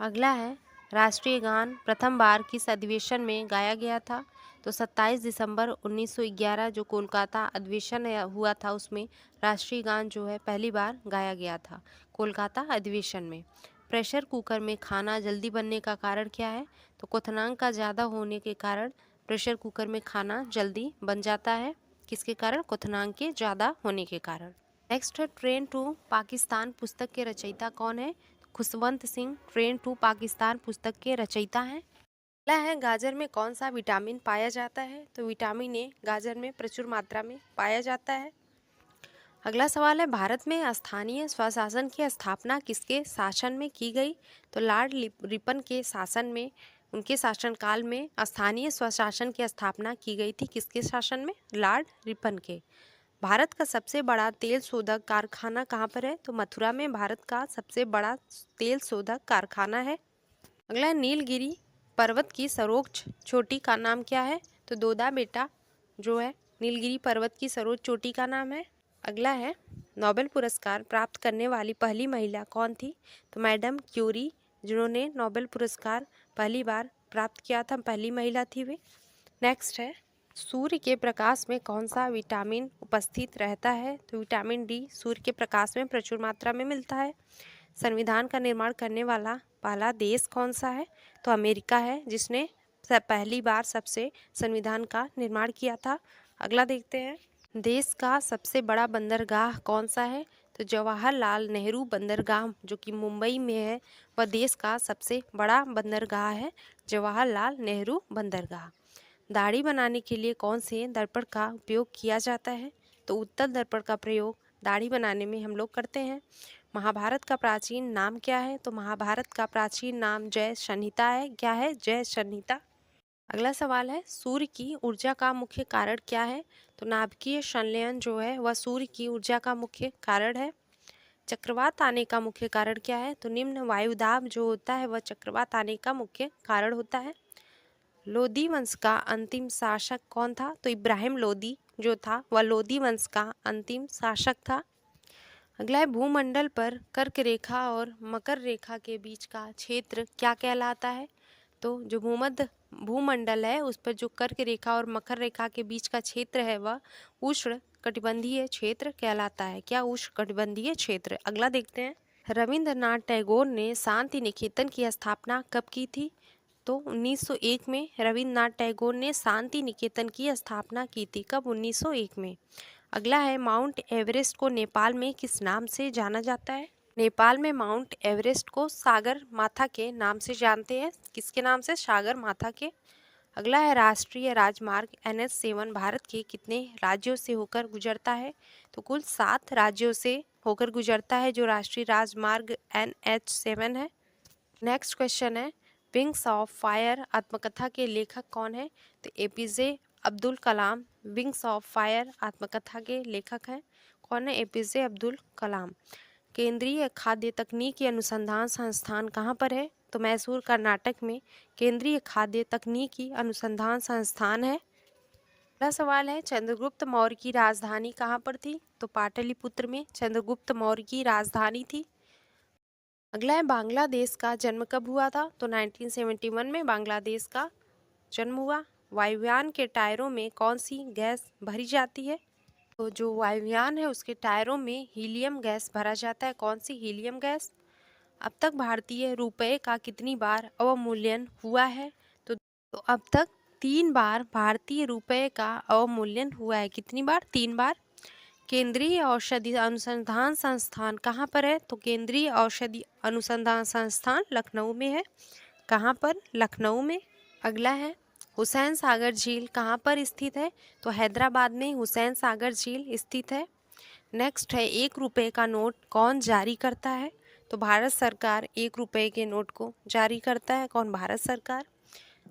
अगला है राष्ट्रीय गान प्रथम बार किस अधिवेशन में गाया गया था? तो 27 दिसंबर 1911 जो कोलकाता अधिवेशन हुआ था उसमें राष्ट्रीय गान जो है पहली बार गाया गया था कोलकाता अधिवेशन में। प्रेशर कुकर में खाना जल्दी बनने का कारण क्या है? तो क्वथनांक का ज़्यादा होने के कारण प्रेशर कुकर में खाना जल्दी बन जाता है। किसके कारण? क्वथनांक के ज़्यादा होने के कारण। नेक्स्ट है ट्रेन टू पाकिस्तान पुस्तक के रचयिता कौन है? खुशवंत सिंह ट्रेन टू पाकिस्तान पुस्तक के रचयिता हैं। अगला है गाजर में कौन सा विटामिन पाया जाता है? तो विटामिन ए गाजर में प्रचुर मात्रा में पाया जाता है। अगला सवाल है भारत में स्थानीय स्वशासन की स्थापना किसके शासन में की गई? तो लॉर्ड रिपन के शासन में, उनके शासनकाल में स्थानीय स्वशासन की स्थापना की गई थी। किसके शासन में? लॉर्ड रिपन के। भारत का सबसे बड़ा तेल शोधक कारखाना कहाँ पर है? तो मथुरा में भारत का सबसे बड़ा तेल शोधक कारखाना है। अगला है नीलगिरी पर्वत की सर्वोच्च चोटी का नाम क्या है? तो दोदा बेटा जो है नीलगिरी पर्वत की सर्वोच्च चोटी का नाम है। अगला है नोबेल पुरस्कार प्राप्त करने वाली पहली महिला कौन थी? तो मैडम क्यूरी जिन्होंने नोबेल पुरस्कार पहली बार प्राप्त किया था, पहली महिला थी वे। नेक्स्ट है सूर्य के प्रकाश में कौन सा विटामिन उपस्थित रहता है? तो विटामिन डी सूर्य के प्रकाश में प्रचुर मात्रा में मिलता है। संविधान का निर्माण करने वाला पहला देश कौन सा है? तो अमेरिका है, जिसने पहली बार सबसे संविधान का निर्माण किया था। अगला देखते हैं देश का सबसे बड़ा बंदरगाह कौन सा है? तो जवाहरलाल नेहरू बंदरगाह जो कि मुंबई में है वह देश का सबसे बड़ा बंदरगाह है, जवाहरलाल नेहरू बंदरगाह। दाढ़ी बनाने के लिए कौन से दर्पण का उपयोग किया जाता है? तो उत्तल दर्पण का प्रयोग दाढ़ी बनाने में हम लोग करते हैं। महाभारत का प्राचीन नाम क्या है? तो महाभारत का प्राचीन नाम जय संहिता है। क्या है? जय संहिता। अगला सवाल है सूर्य की ऊर्जा का मुख्य कारण क्या है? तो नाभिकीय संलयन जो है वह सूर्य की ऊर्जा का मुख्य कारण है। चक्रवात आने का मुख्य कारण क्या है? तो निम्न वायुदाब जो होता है वह चक्रवात आने का मुख्य कारण होता है। लोदी वंश का अंतिम शासक कौन था? तो इब्राहिम लोदी जो था वह लोदी वंश का अंतिम शासक था। अगला है भूमंडल पर कर्क रेखा और मकर रेखा के बीच का क्षेत्र क्या कहलाता है? तो जो भूमंडल है उस पर जो कर्क रेखा और मकर रेखा के बीच का क्षेत्र है वह उष्ण कटिबंधीय क्षेत्र कहलाता है। क्या? उष्ण कटिबंधीय क्षेत्र। अगला देखते हैं रविंद्रनाथ टैगोर ने शांति निकेतन की स्थापना कब की थी? तो 1901 में रविंद्रनाथ टैगोर ने शांति निकेतन की स्थापना की थी। कब? 1901 में। अगला है माउंट एवरेस्ट को नेपाल में किस नाम से जाना जाता है? नेपाल में माउंट एवरेस्ट को सागर माथा के नाम से जानते हैं। किसके नाम से? सागर माथा के। अगला है राष्ट्रीय राजमार्ग NH7 भारत के कितने राज्यों से होकर गुजरता है? तो कुल 7 राज्यों से होकर गुजरता है जो राष्ट्रीय राजमार्ग NH7 है। नेक्स्ट क्वेश्चन है विंग्स ऑफ फायर आत्मकथा के लेखक कौन है? तो APJ Abdul Kalam wings of fire आत्मकथा के लेखक हैं। कौन है? APJ अब्दुल कलाम। केंद्रीय खाद्य तकनीकी अनुसंधान संस्थान कहाँ पर है? तो मैसूर कर्नाटक में केंद्रीय खाद्य तकनीकी अनुसंधान संस्थान है। अगला सवाल है चंद्रगुप्त मौर्य की राजधानी कहाँ पर थी? तो पाटलिपुत्र में चंद्रगुप्त मौर्य की राजधानी थी। अगला है बांग्लादेश का जन्म कब हुआ था? तो 1971 में बांग्लादेश का जन्म हुआ। वायुयान के टायरों में कौन सी गैस भरी जाती है? तो जो वायुयान है उसके टायरों में हीलियम गैस भरा जाता है। कौन सी? Helium gas. अब तक भारतीय रुपये का कितनी बार अवमूल्यन हुआ है? तो अब तक 3 बार भारतीय रुपये का अवमूल्यन हुआ है। कितनी बार? 3 बार। केंद्रीय औषधि अनुसंधान संस्थान कहाँ पर है? तो केंद्रीय औषधि अनुसंधान संस्थान लखनऊ में है। कहाँ पर? लखनऊ में। अगला है हुसैन सागर झील कहाँ पर स्थित है? तो हैदराबाद में हुसैन सागर झील स्थित है। नेक्स्ट है 1 रुपये का नोट कौन जारी करता है? तो भारत सरकार 1 रुपये के नोट को जारी करता है। कौन? भारत सरकार।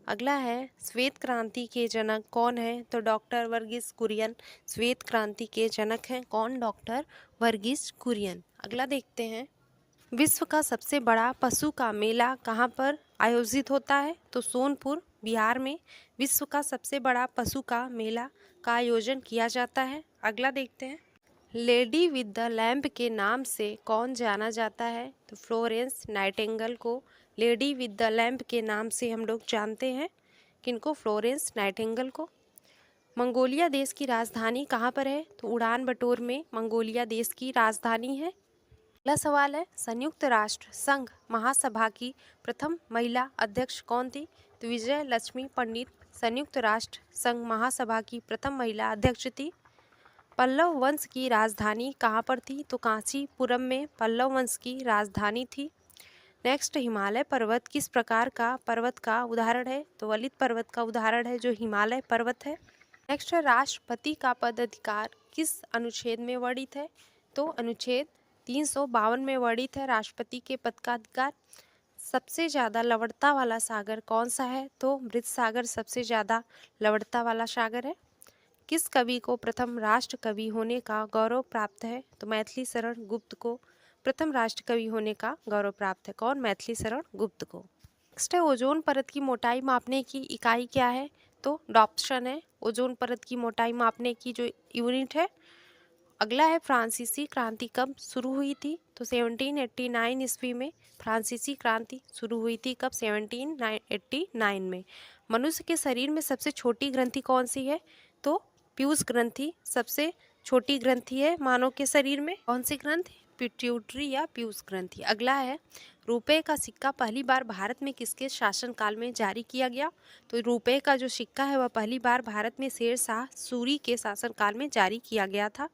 अगला है श्वेत क्रांति के जनक कौन है? तो डॉक्टर वर्गीस कुरियन श्वेत क्रांति के जनक हैं। कौन? डॉक्टर वर्गीस कुरियन। अगला देखते हैं विश्व का सबसे बड़ा पशु का मेला कहाँ पर आयोजित होता है? तो सोनपुर बिहार में विश्व का सबसे बड़ा पशु का मेला का आयोजन किया जाता है। अगला देखते हैं लेडी विद द लैम्प के नाम से कौन जाना जाता है? तो फ्लोरेंस नाइटिंगेल को लेडी विद द लैम्प के नाम से हम लोग जानते हैं। किनको? फ्लोरेंस नाइटिंगेल को। मंगोलिया देश की राजधानी कहाँ पर है? तो उड़ान बटोर में मंगोलिया देश की राजधानी है। अगला सवाल है संयुक्त राष्ट्र संघ महासभा की प्रथम महिला अध्यक्ष कौन थी? तो विजय लक्ष्मी पंडित संयुक्त राष्ट्र संघ महासभा की प्रथम महिला अध्यक्ष थी। पल्लव वंश की राजधानी कहाँ पर थी? तो कांचीपुरम में पल्लव वंश की राजधानी थी। नेक्स्ट हिमालय पर्वत किस प्रकार का पर्वत का उदाहरण है? तो वलित पर्वत का उदाहरण है जो हिमालय पर्वत है। नेक्स्ट है राष्ट्रपति का पद अधिकार किस अनुच्छेद में वर्णित है? तो अनुच्छेद 352 में वर्णित है राष्ट्रपति के पद का अधिकार। सबसे ज़्यादा लवणता वाला सागर कौन सा है? तो मृत सागर सबसे ज़्यादा लवणता वाला सागर है। किस कवि को प्रथम राष्ट्र कवि होने का गौरव प्राप्त है? तो मैथिली शरण गुप्त को प्रथम राष्ट्र कवि होने का गौरव प्राप्त है। कौन? मैथिली शरण गुप्त को। नेक्स्ट है ओजोन परत की मोटाई मापने की इकाई क्या है? तो डॉप्शन है ओजोन परत की मोटाई मापने की जो यूनिट है। अगला है फ्रांसीसी क्रांति कब शुरू हुई थी? तो 1789 ईस्वी में फ्रांसीसी क्रांति शुरू हुई थी। कब? 1789 में। मनुष्य के शरीर में सबसे छोटी ग्रंथि कौन सी है? तो पीयूष ग्रंथि सबसे छोटी ग्रंथि है मानव के शरीर में। कौन सी ग्रंथि? पिट्यूटरी या पीयूष ग्रंथि। अगला है रुपए का सिक्का पहली बार भारत में किसके शासनकाल में जारी किया गया? तो रुपए का जो सिक्का है वह पहली बार भारत में शेर शाह सूरी के शासनकाल में जारी किया गया था।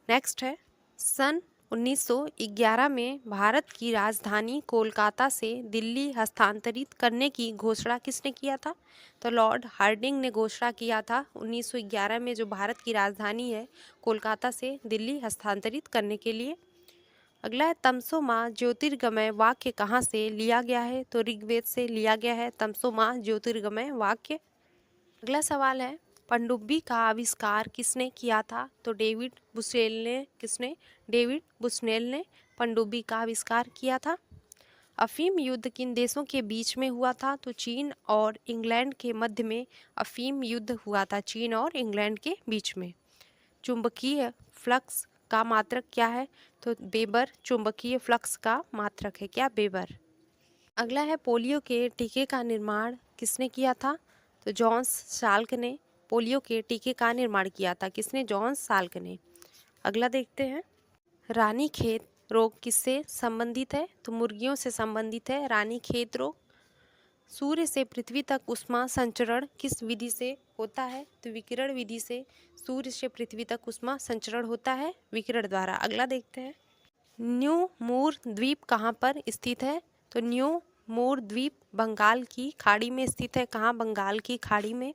नेक्स्ट है सन 1911 में भारत की राजधानी कोलकाता से दिल्ली हस्तांतरित करने की घोषणा किसने किया था? तो लॉर्ड हार्डिंग ने घोषणा किया था 1911 में जो भारत की राजधानी है कोलकाता से दिल्ली हस्तांतरित करने के लिए। अगला है तमसो माँ ज्योतिर्गमय वाक्य कहाँ से लिया गया है? तो ऋग्वेद से लिया गया है तमसो माँ ज्योतिर्गमय वाक्य। अगला सवाल है पनडुब्बी का आविष्कार किसने किया था? तो डेविड बुस्नेल ने। किसने? डेविड बुस्नेल ने पनडुब्बी का आविष्कार किया था। अफीम युद्ध किन देशों के बीच में हुआ था? तो चीन और इंग्लैंड के मध्य में अफीम युद्ध हुआ था। चीन और इंग्लैंड के बीच में। चुंबकीय फ्लक्स का मात्रक क्या है? तो वेबर चुंबकीय फ्लक्स का मात्रक है। क्या? वेबर। अगला है पोलियो के टीके का निर्माण किसने किया था? तो जॉन्स साल्क ने पोलियो के टीके का निर्माण किया था। किसने? जॉन्स साल्क ने। अगला देखते हैं रानीखेत रोग किससे संबंधित है? तो मुर्गियों से संबंधित है रानीखेत रोग। सूर्य से पृथ्वी तक ऊष्मा संचरण किस विधि से होता है? तो विकिरण विधि से सूर्य से पृथ्वी तक ऊष्मा संचरण होता है विकिरण द्वारा। अगला देखते हैं न्यू मूर द्वीप कहाँ पर स्थित है? तो न्यू मूर द्वीप बंगाल की खाड़ी में स्थित है। कहाँ? बंगाल की खाड़ी में।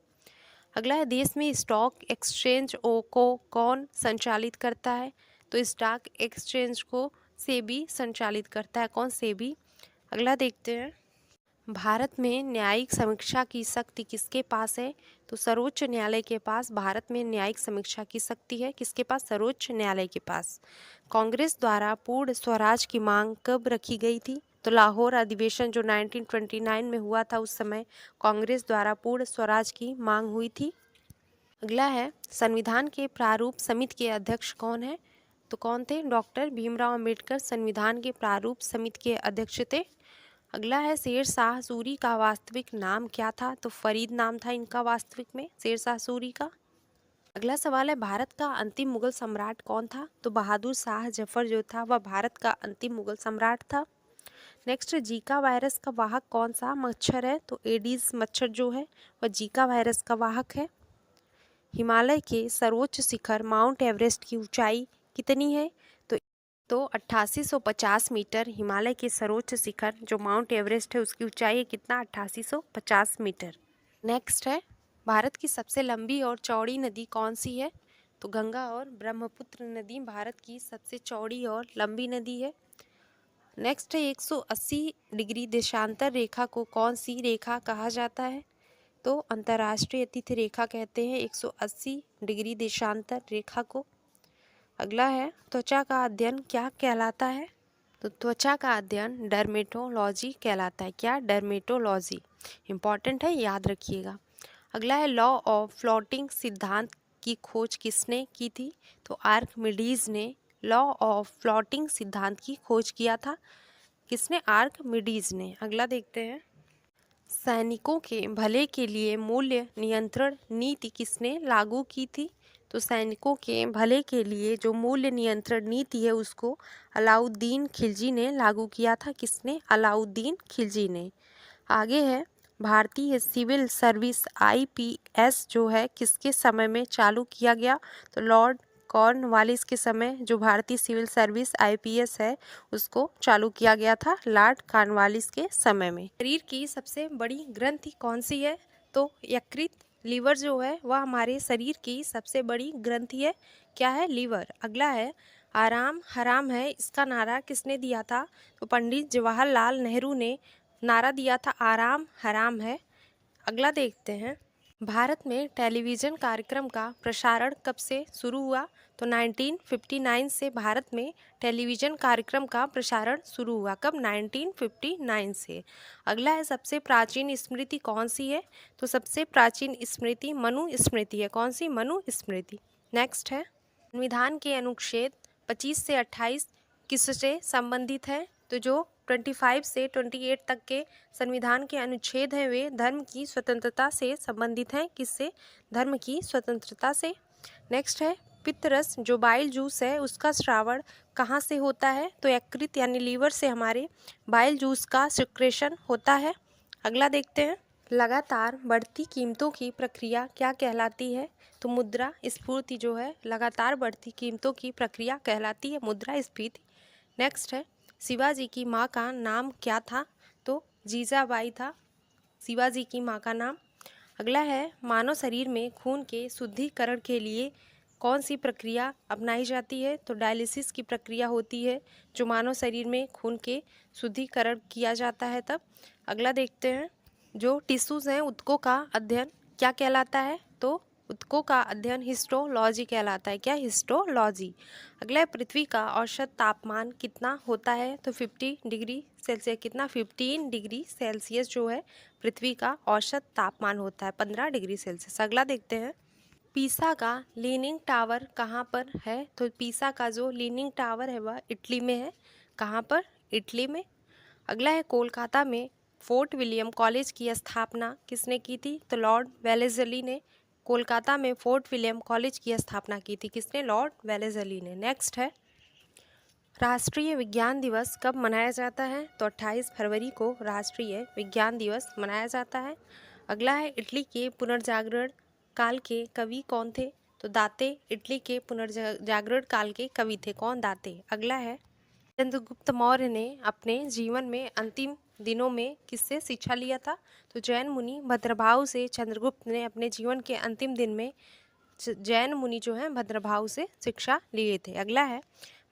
अगला है देश में स्टॉक एक्सचेंज को कौन संचालित करता है? तो स्टॉक एक्सचेंज को सेबी संचालित करता है। कौन? सेबी। अगला देखते हैं भारत में न्यायिक समीक्षा की शक्ति किसके पास है? तो सर्वोच्च न्यायालय के पास भारत में न्यायिक समीक्षा की शक्ति है। किसके पास? सर्वोच्च न्यायालय के पास। कांग्रेस द्वारा पूर्ण स्वराज की मांग कब रखी गई थी? तो लाहौर अधिवेशन जो 1929 में हुआ था उस समय कांग्रेस द्वारा पूर्ण स्वराज की मांग हुई थी। अगला है संविधान के प्रारूप समिति के अध्यक्ष कौन है? तो कौन थे? डॉक्टर भीमराव अंबेडकर संविधान के प्रारूप समिति के अध्यक्ष थे। अगला है शेर शाह सूरी का वास्तविक नाम क्या था? तो फरीद नाम था इनका वास्तविक में शेर शाह सूरी का। अगला सवाल है भारत का अंतिम मुगल सम्राट कौन था? तो बहादुर शाह जफर जो था वह भारत का अंतिम मुगल सम्राट था। नेक्स्ट जीका वायरस का वाहक कौन सा मच्छर है? तो एडीज मच्छर जो है वह जीका वायरस का वाहक है। हिमालय के सर्वोच्च शिखर माउंट एवरेस्ट की ऊंचाई कितनी है? तो तो 8850 मीटर हिमालय के सर्वोच्च शिखर जो माउंट एवरेस्ट है उसकी ऊंचाई है कितना, 8850 मीटर। नेक्स्ट है, भारत की सबसे लंबी और चौड़ी नदी कौन सी है? तो गंगा और ब्रह्मपुत्र नदी भारत की सबसे चौड़ी और लंबी नदी है। नेक्स्ट है, 180 डिग्री देशांतर रेखा को कौन सी रेखा कहा जाता है? तो अंतर्राष्ट्रीय अतिथि रेखा कहते हैं 180 डिग्री देशांतर रेखा को। अगला है, त्वचा का अध्ययन क्या कहलाता है? तो त्वचा का अध्ययन डर्मेटोलॉजी कहलाता है। क्या? डर्मेटोलॉजी। इंपॉर्टेंट है, याद रखिएगा। अगला है, लॉ ऑफ फ्लोटिंग सिद्धांत की खोज किसने की थी? तो आर्किमिडीज ने लॉ ऑफ फ्लोटिंग सिद्धांत की खोज किया था। किसने? आर्किमिडीज ने। अगला देखते हैं, सैनिकों के भले के लिए मूल्य नियंत्रण नीति किसने लागू की थी? तो सैनिकों के भले के लिए जो मूल्य नियंत्रण नीति है उसको अलाउद्दीन खिलजी ने लागू किया था। किसने? अलाउद्दीन खिलजी ने। आगे है, भारतीय सिविल सर्विस आईपीएस जो है किसके समय में चालू किया गया? तो लॉर्ड कॉर्नवालिस के समय जो भारतीय सिविल सर्विस आईपीएस है उसको चालू किया गया था लॉर्ड कॉर्नवालिस के समय में। शरीर की सबसे बड़ी ग्रंथि कौन सी है? तो यकृत, लीवर जो है वह हमारे शरीर की सबसे बड़ी ग्रंथि है। क्या है? लीवर। अगला है, आराम हराम है इसका नारा किसने दिया था? तो पंडित जवाहरलाल नेहरू ने नारा दिया था, आराम हराम है। अगला देखते हैं, भारत में टेलीविज़न कार्यक्रम का प्रसारण कब से शुरू हुआ? तो 1959 से भारत में टेलीविज़न कार्यक्रम का प्रसारण शुरू हुआ। कब? 1959 से। अगला है, सबसे प्राचीन स्मृति कौन सी है? तो सबसे प्राचीन स्मृति मनु स्मृति है। कौन सी? मनु स्मृति। नेक्स्ट है, संविधान के अनुच्छेद 25 से 28 किससे संबंधित है? तो जो 25 से 28 तक के संविधान के अनुच्छेद हैं वे धर्म की स्वतंत्रता से संबंधित हैं। किससे? धर्म की स्वतंत्रता से। नेक्स्ट है, पित्तरस जो बाइल जूस है उसका श्रावण कहाँ से होता है? तो यकृत यानी लीवर से हमारे बाइल जूस का सिक्रेशन होता है। अगला देखते हैं, लगातार बढ़ती कीमतों की प्रक्रिया क्या कहलाती है? तो मुद्रा स्फीति जो है लगातार बढ़ती कीमतों की प्रक्रिया कहलाती है मुद्रा स्फीति। नेक्स्ट है, शिवाजी की माँ का नाम क्या था? तो जीजाबाई था शिवाजी की माँ का नाम। अगला है, मानव शरीर में खून के शुद्धिकरण के लिए कौन सी प्रक्रिया अपनाई जाती है? तो डायलिसिस की प्रक्रिया होती है जो मानव शरीर में खून के शुद्धिकरण किया जाता है तब। अगला देखते हैं, जो टिश्यूज़ हैं ऊतकों का अध्ययन क्या कहलाता है? तो ऊतकों का अध्ययन हिस्टोलॉजी कहलाता है। क्या? हिस्टोलॉजी। अगला है, पृथ्वी का औसत तापमान कितना होता है? तो 50 डिग्री सेल्सियस। कितना? 15 डिग्री सेल्सियस जो है पृथ्वी का औसत तापमान होता है, 15 डिग्री सेल्सियस। अगला देखते हैं, पीसा का लीनिंग टावर कहाँ पर है? तो पीसा का जो लीनिंग टावर है वह इटली में है। कहाँ पर? इटली में। अगला है, कोलकाता में फोर्ट विलियम कॉलेज की स्थापना किसने की थी? तो लॉर्ड वेलेज़ली ने कोलकाता में फोर्ट विलियम कॉलेज की स्थापना की थी। किसने? लॉर्ड वेलेज़ली ने। नेक्स्ट है, राष्ट्रीय विज्ञान दिवस कब मनाया जाता है? तो 28 फरवरी को राष्ट्रीय विज्ञान दिवस मनाया जाता है। अगला है, इटली के पुनर्जागरण काल के कवि कौन थे? तो दाते इटली के पुनर्जागरण काल के कवि थे। कौन? दाते। अगला है, चंद्रगुप्त मौर्य ने अपने जीवन में अंतिम दिनों में किससे शिक्षा लिया था? तो जैन मुनि भद्रभाव से चंद्रगुप्त ने अपने जीवन के अंतिम दिन में जैन मुनि जो है भद्रभाव से शिक्षा लिए थे। अगला है,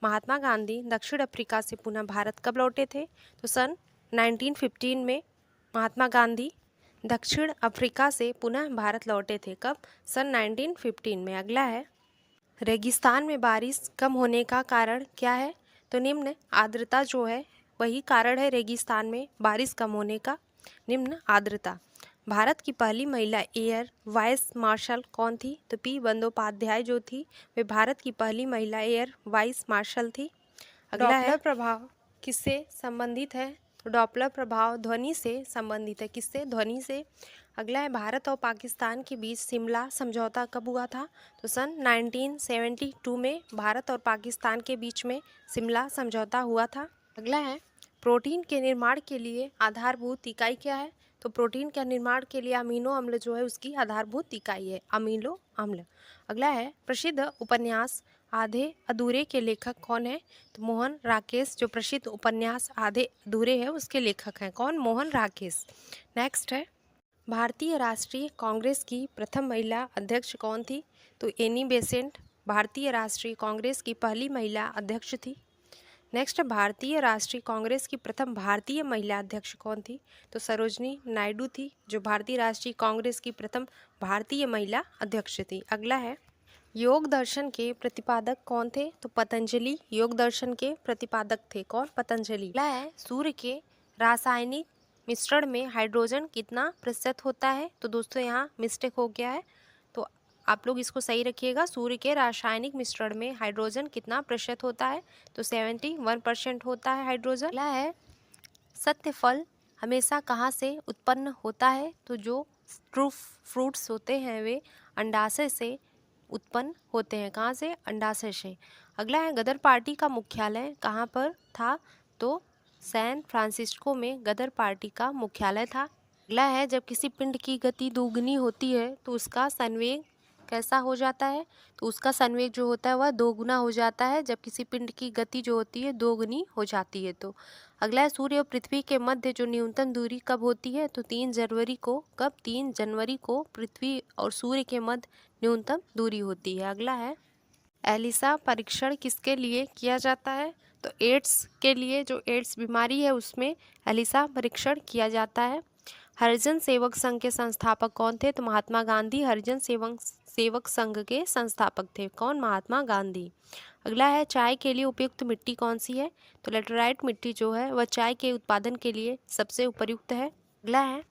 महात्मा गांधी दक्षिण अफ्रीका से पुनः भारत कब लौटे थे? तो सन 1915 में महात्मा गांधी दक्षिण अफ्रीका से पुनः भारत लौटे थे। कब? सन 1915 में। अगला है, रेगिस्तान में बारिश कम होने का कारण क्या है? तो निम्न आर्द्रता जो है वही कारण है रेगिस्तान में बारिश कम होने का, निम्न आर्द्रता। भारत की पहली महिला एयर वाइस मार्शल कौन थी? तो पी बंदोपाध्याय जो थी वे भारत की पहली महिला एयर वाइस मार्शल थी। अगला है, डॉपलर प्रभाव किससे संबंधित है? तो डॉपलर प्रभाव ध्वनि से संबंधित है। किससे? ध्वनि से। अगला है, भारत और पाकिस्तान के बीच शिमला समझौता कब हुआ था? तो सन 1972 में भारत और पाकिस्तान के बीच में शिमला समझौता हुआ था। अगला है, प्रोटीन के निर्माण के लिए आधारभूत इकाई क्या है? तो प्रोटीन के निर्माण के लिए अमीनो अम्ल जो है उसकी आधारभूत इकाई है अमीनो अम्ल। अगला है, प्रसिद्ध उपन्यास आधे अधूरे के लेखक कौन है? तो मोहन राकेश, जो प्रसिद्ध उपन्यास आधे अधूरे है उसके लेखक हैं। कौन? मोहन राकेश। नेक्स्ट है, भारतीय राष्ट्रीय कांग्रेस की प्रथम महिला अध्यक्ष कौन थी? तो एनी बेसेंट भारतीय राष्ट्रीय कांग्रेस की पहली महिला अध्यक्ष थी। नेक्स्ट, भारतीय राष्ट्रीय कांग्रेस की प्रथम भारतीय महिला अध्यक्ष कौन थी? तो सरोजनी नायडू थी, जो भारतीय राष्ट्रीय कांग्रेस की प्रथम भारतीय महिला अध्यक्ष थी। अगला है, योग दर्शन के प्रतिपादक कौन थे? तो पतंजलि योग दर्शन के प्रतिपादक थे। कौन? पतंजलि। अगला है, सूर्य के रासायनिक मिश्रण में हाइड्रोजन कितना प्रतिशत होता है? तो दोस्तों यहाँ मिस्टेक हो गया है, तो आप लोग इसको सही रखिएगा। सूर्य के रासायनिक मिश्रण में हाइड्रोजन कितना प्रतिशत होता है? तो 71% होता है हाइड्रोजन। अगला है, सत्य फल हमेशा कहाँ से उत्पन्न होता है? तो जो ट्रू फ्रूट्स होते हैं वे अंडाशय से उत्पन्न होते हैं। कहाँ से? अंडाशय से। अगला है, गदर पार्टी का मुख्यालय कहाँ पर था? तो सैन फ्रांसिस्को में गदर पार्टी का मुख्यालय था। अगला है, जब किसी पिंड की गति दोगुनी होती है तो उसका संवेग कैसा हो जाता है? तो उसका संवेग जो होता है वह दोगुना हो जाता है जब किसी पिंड की गति जो होती है दोगुनी हो जाती है तो। अगला है, सूर्य और पृथ्वी के मध्य जो न्यूनतम दूरी कब होती है? तो 3 जनवरी को। कब? 3 जनवरी को पृथ्वी और सूर्य के मध्य न्यूनतम दूरी होती है। अगला है, एलिसा परीक्षण किसके लिए किया जाता है? तो एड्स के लिए, जो एड्स बीमारी है उसमें एलिसा परीक्षण किया जाता है। हरिजन सेवक संघ के संस्थापक कौन थे? तो महात्मा गांधी हरिजन सेवक संघ के संस्थापक थे। कौन? महात्मा गांधी। अगला है, चाय के लिए उपयुक्त मिट्टी कौन सी है? तो लेटराइट मिट्टी जो है वह चाय के उत्पादन के लिए सबसे उपयुक्त है। अगला है,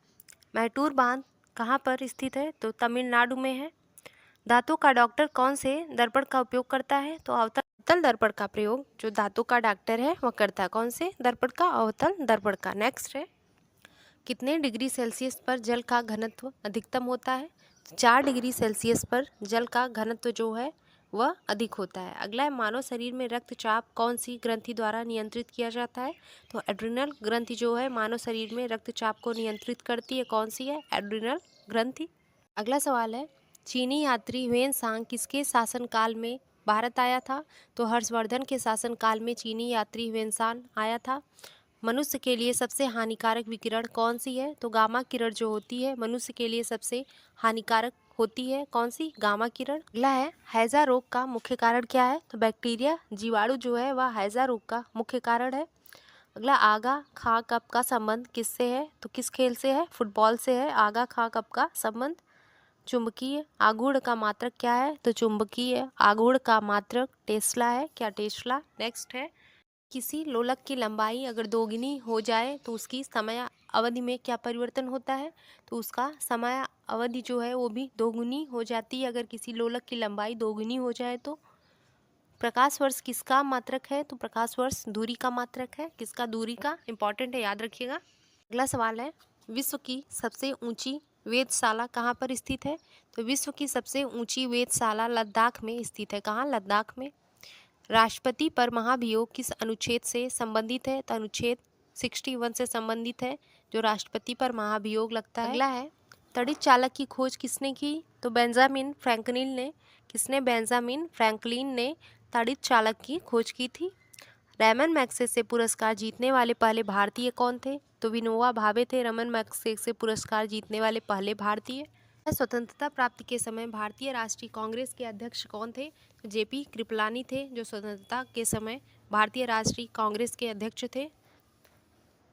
मैटूर बांध कहाँ पर स्थित है? तो तमिलनाडु में है। धातु का डॉक्टर कौन से दर्पण का उपयोग करता है? तो अवतल दर्पण का प्रयोग जो धातु का डॉक्टर है वह करता है। कौन से दर्पण का? अवतल दर्पण का। नेक्स्ट है, कितने डिग्री सेल्सियस पर जल का घनत्व अधिकतम होता है? 4 डिग्री सेल्सियस पर जल का घनत्व जो है वह अधिक होता है। अगला है, मानव शरीर में रक्तचाप कौन सी ग्रंथि द्वारा नियंत्रित किया जाता है? तो एड्रिनल ग्रंथि जो है मानव शरीर में रक्तचाप को नियंत्रित करती है। कौन सी है? एड्रिनल ग्रंथि। अगला सवाल है, चीनी यात्री ह्वेन सांग किसके शासनकाल में भारत आया था? तो हर्षवर्धन के शासनकाल में चीनी यात्री ह्वेन सांग आया था। मनुष्य के लिए सबसे हानिकारक विकिरण कौन सी है? तो गामा किरण जो होती है मनुष्य के लिए सबसे हानिकारक होती है। कौन सी? गामा किरण। अगला है, हैजा रोग का मुख्य कारण क्या है? तो बैक्टीरिया जीवाणु जो है वह हैजा रोग का मुख्य कारण है। अगला, आगा खा कप का संबंध किससे है? तो किस खेल से है? फुटबॉल से है आगा खा कप का संबंध। चुंबकीय आघूर्ण का मात्रक क्या है? तो चुंबकीय आघूर्ण का मात्रक टेस्ला है। क्या? टेस्ला। नेक्स्ट है, किसी लोलक की लंबाई अगर दोगुनी हो जाए तो उसकी समय अवधि में क्या परिवर्तन होता है? तो उसका समय अवधि जो है वो भी दोगुनी हो जाती है अगर किसी लोलक की लंबाई दोगुनी हो जाए तो। प्रकाश वर्ष किसका मात्रक है? तो प्रकाश वर्ष दूरी का मात्रक है। किसका? दूरी का। इंपॉर्टेंट है, याद रखिएगा। अगला सवाल है, विश्व की सबसे ऊंची वेधशाला कहाँ पर स्थित है? तो विश्व की सबसे ऊंची वेधशाला लद्दाख में स्थित है। कहाँ? लद्दाख में। राष्ट्रपति पर महाभियोग किस अनुच्छेद से संबंधित है? तो अनुच्छेद 61 से संबंधित है, जो राष्ट्रपति पर महाभियोग लगता है। अगला है, तड़ित चालक की खोज किसने की? तो बेंजामिन फ्रैंकलिन ने। किसने? बेंजामिन फ्रैंकलिन ने तड़ित चालक की खोज की थी। रैमन मैग्सेसे पुरस्कार जीतने वाले पहले भारतीय कौन थे? तो विनोबा भावे थे रमन मैग्सेसे पुरस्कार जीतने वाले पहले भारतीय। स्वतंत्रता प्राप्ति के समय भारतीय राष्ट्रीय कांग्रेस के अध्यक्ष कौन थे? तो जेपी कृपलानी थे, जो स्वतंत्रता के समय भारतीय राष्ट्रीय कांग्रेस के अध्यक्ष थे।